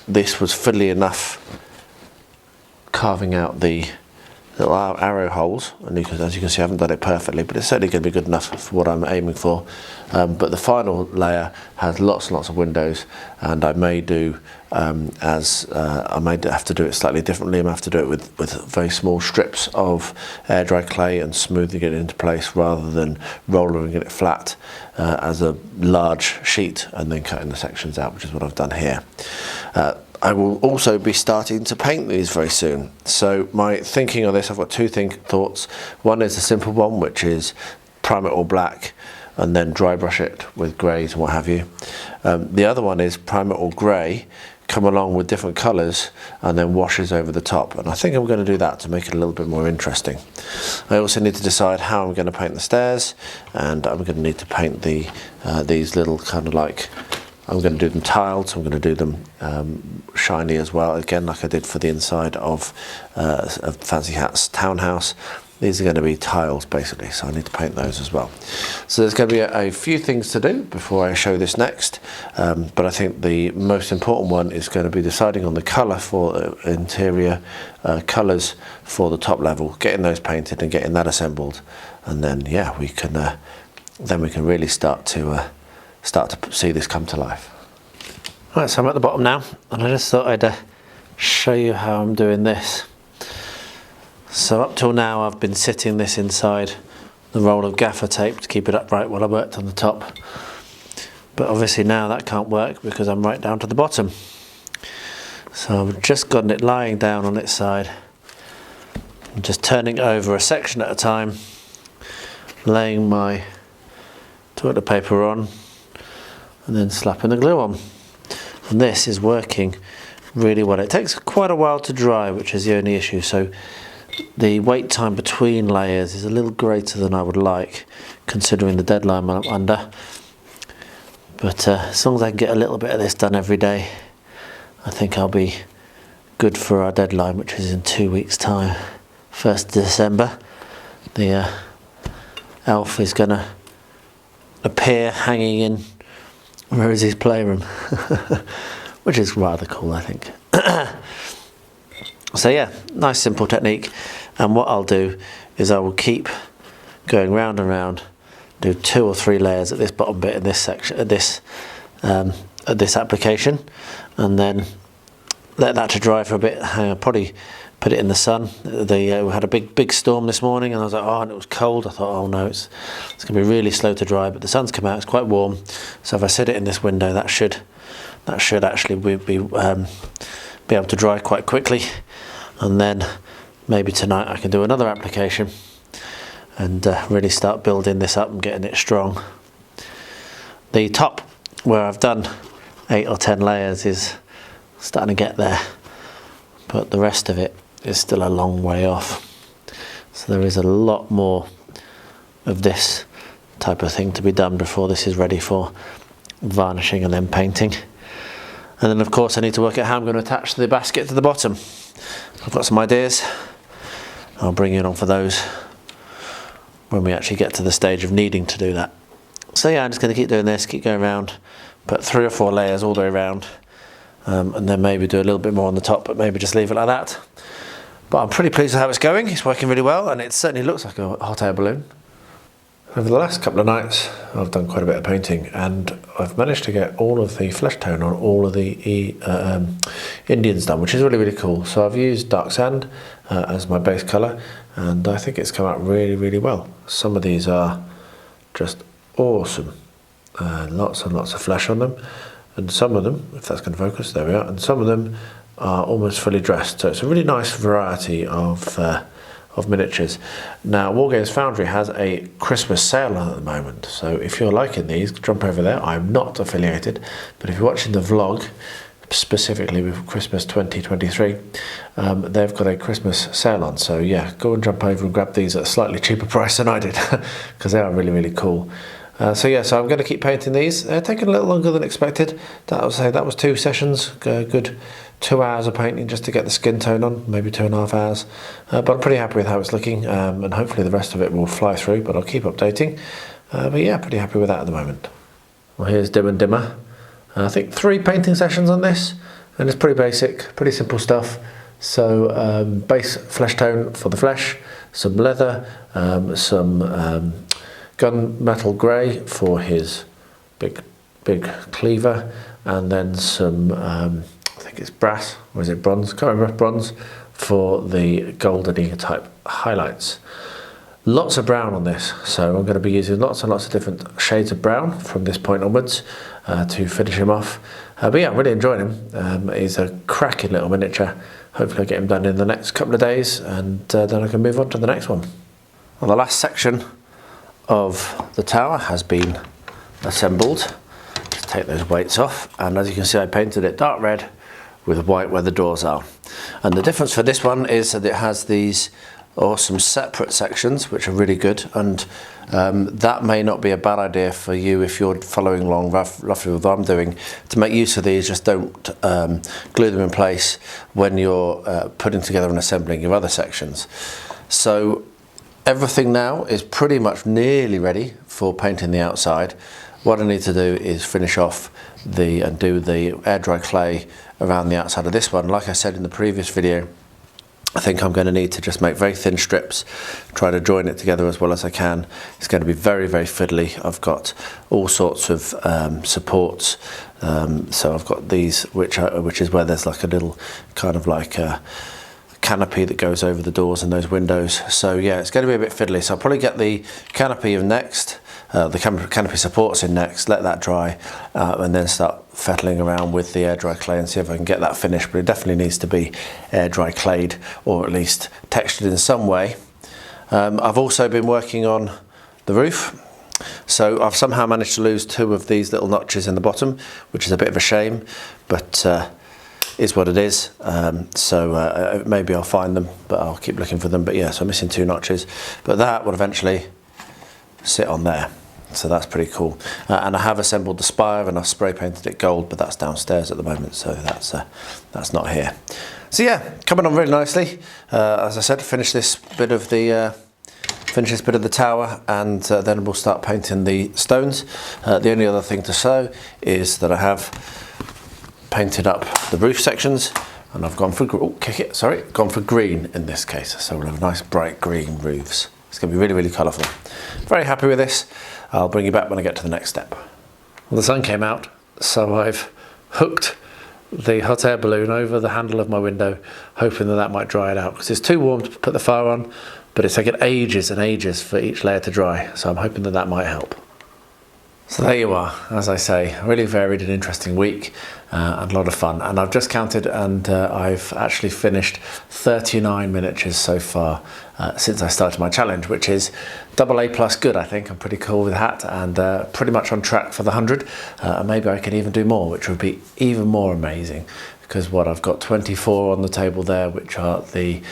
This was fiddly enough carving out the little arrow holes, and as you can see I haven't done it perfectly, but it's certainly going to be good enough for what I'm aiming for. But the final layer has lots and lots of windows, and I may do I may have to do it slightly differently. I may have to do it with very small strips of air dry clay and smoothing it into place rather than rollering it flat as a large sheet and then cutting the sections out, which is what I've done here. I will also be starting to paint these very soon. So my thinking on this, I've got two thoughts. One is a simple one, which is prime it all black and then dry brush it with greys and what have you. The other one is prime it all grey, come along with different colours and then washes over the top. And I think I'm going to do that to make it a little bit more interesting. I also need to decide how I'm going to paint the stairs, and I'm going to need to paint these little kind of like, I'm going to do them tiled, so I'm going to do them shiny as well, again like I did for the inside of Fancy Hat's townhouse. These are going to be tiles basically, so I need to paint those as well. So there's going to be a few things to do before I show this next, but I think the most important one is going to be deciding on the colour for interior colours for the top level, getting those painted and getting that assembled, and then yeah, we can really start to see this come to life. Right, so I'm at the bottom now, and I just thought I'd show you how I'm doing this. So up till now I've been sitting this inside the roll of gaffer tape to keep it upright while I worked on the top, but obviously now that can't work because I'm right down to the bottom. So I've just gotten it lying down on its side. I'm just turning over a section at a time, laying my toilet paper on and then slapping the glue on. And this is working really well. It takes quite a while to dry, which is the only issue, so the wait time between layers is a little greater than I would like, considering the deadline I'm under. But as long as I can get a little bit of this done every day, I think I'll be good for our deadline, which is in 2 weeks' time. 1st December, the elf is going to appear hanging in Rosie's playroom, which is rather cool, I think. So yeah, nice simple technique, and what I'll do is I will keep going round and round, do 2 or 3 layers at this bottom bit in this section, at this application, and then let that to dry for a bit. I'll probably put it in the sun. We had a big storm this morning, and I was like, oh, and it was cold. I thought, oh no, it's going to be really slow to dry, but the sun's come out, it's quite warm, so if I sit it in this window, that should actually be able to dry quite quickly. And then maybe tonight I can do another application and really start building this up and getting it strong. The top, where I've done 8 or 10 layers, is starting to get there, but the rest of it is still a long way off. So there is a lot more of this type of thing to be done before this is ready for varnishing and then painting. And then of course I need to work out how I'm going to attach the basket to the bottom. I've got some ideas. I'll bring you along for those when we actually get to the stage of needing to do that. So yeah, I'm just going to keep doing this, keep going around, put 3 or 4 layers all the way around, and then maybe do a little bit more on the top, but maybe just leave it like that. But I'm pretty pleased with how it's going. It's working really well, and it certainly looks like a hot air balloon. Over the last couple of nights I've done quite a bit of painting, and I've managed to get all of the flesh tone on all of the Indians done, which is really cool. So I've used dark sand as my base colour, and I think it's come out really well. Some of these are just awesome, lots and lots of flesh on them, and some of them, if that's going to focus, there we are, and some of them are almost fully dressed, so it's a really nice variety of miniatures. Now Wargames Foundry has a Christmas sale on at the moment, so if you're liking these, jump over there. I'm not affiliated, but if you're watching the vlog, specifically with Christmas 2023. They've got a Christmas sale on, so yeah, go and jump over and grab these at a slightly cheaper price than I did, because they are really, really cool. So I'm going to keep painting these. They're taking a little longer than expected. That was 2 sessions, good 2 hours of painting just to get the skin tone on, maybe 2.5 hours. But I'm pretty happy with how it's looking, and hopefully the rest of it will fly through, but I'll keep updating. But yeah, pretty happy with that at the moment. Well, here's Dim and Dimmer. I think 3 painting sessions on this, and it's pretty basic, pretty simple stuff. So base flesh tone for the flesh, some leather, some gunmetal grey for his big cleaver, and then some I think it's brass, or is it bronze? Can't remember, bronze for the goldeny type highlights. Lots of brown on this, so I'm going to be using lots and lots of different shades of brown from this point onwards to finish him off. But yeah, I'm really enjoying him. He's a cracking little miniature. Hopefully I'll get him done in the next couple of days, and then I can move on to the next one. Well, the last section of the tower has been assembled. Let's take those weights off, and as you can see I painted it dark red with white where the doors are. And the difference for this one is that it has these awesome separate sections which are really good, and that may not be a bad idea for you if you're following along roughly with what I'm doing, to make use of these. Just don't glue them in place when you're putting together and assembling your other sections. So everything now is pretty much nearly ready for painting the outside. What I need to do is finish off and do the air dry clay around the outside of this one. Like I said in the previous video, I think I'm going to need to just make very thin strips, try to join it together as well as I can. It's going to be very, very fiddly. I've got all sorts of supports. So I've got these, which is where there's like a little kind of like a canopy that goes over the doors and those windows. So yeah, it's going to be a bit fiddly. So I'll probably get the canopy in next, the canopy supports in next, let that dry, and then start fettling around with the air dry clay and see if I can get that finished. But it definitely needs to be air dry clayed, or at least textured in some way. I've also been working on the roof. So I've somehow managed to lose 2 of these little notches in the bottom, which is a bit of a shame, but is what it is. So maybe I'll find them, but I'll keep looking for them. But yeah, so I'm missing 2 notches, but that will eventually sit on there. So that's pretty cool. And I have assembled the spire and I've spray painted it gold, but that's downstairs at the moment, so that's not here. So yeah, coming on really nicely. As I said, finish this bit of the tower, and then we'll start painting the stones. The only other thing to show is that I have painted up the roof sections, and I've gone for green in this case. So we'll have nice bright green roofs. It's going to be really, really colourful. Very happy with this. I'll bring you back when I get to the next step. Well, the sun came out, so I've hooked the hot air balloon over the handle of my window, hoping that that might dry it out, because it's too warm to put the fire on, but it's taken ages and ages for each layer to dry, so I'm hoping that that might help. So there you are, as I say, a really varied and interesting week, and a lot of fun. And I've just counted, and I've actually finished 39 miniatures so far since I started my challenge, which is AA+ good. I think I'm pretty cool with that, and pretty much on track for the 100. And maybe I can even do more, which would be even more amazing, because I've got 24 on the table there, which are the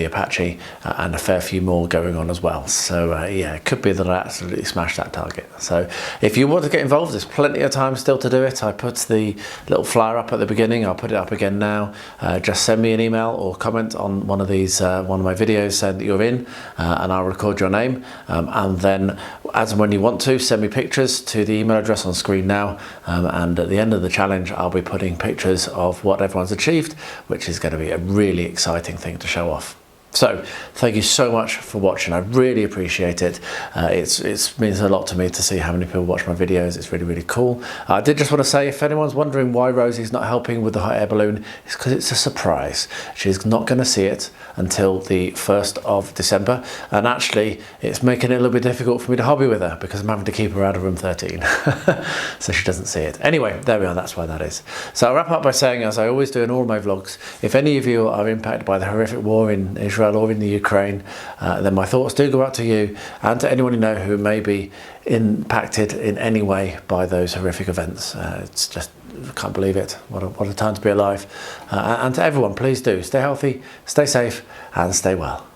Apache, and a fair few more going on as well. So yeah, it could be that I absolutely smash that target. So if you want to get involved, there's plenty of time still to do it. I put the little flyer up at the beginning. I'll put it up again now. Just send me an email or comment on one of these, one of my videos saying that you're in, and I'll record your name. And then as and when you want to, send me pictures to the email address on screen now. And at the end of the challenge, I'll be putting pictures of what everyone's achieved, which is going to be a really exciting thing to show off. So thank you so much for watching. I really appreciate it. It means a lot to me to see how many people watch my videos. It's really, really cool. I did just want to say, if anyone's wondering why Rosie's not helping with the hot air balloon, it's because it's a surprise. She's not going to see it until the 1st of December, and actually it's making it a little bit difficult for me to hobby with her because I'm having to keep her out of room 13 so she doesn't see it. Anyway, there we are, that's why that is. So I'll wrap up by saying, as I always do in all my vlogs, if any of you are impacted by the horrific war in Israel or in the Ukraine, then my thoughts do go out to you and to anyone you know who may be impacted in any way by those horrific events. It's just can't believe it. What a time to be alive. And to everyone, please do stay healthy, stay safe, and stay well.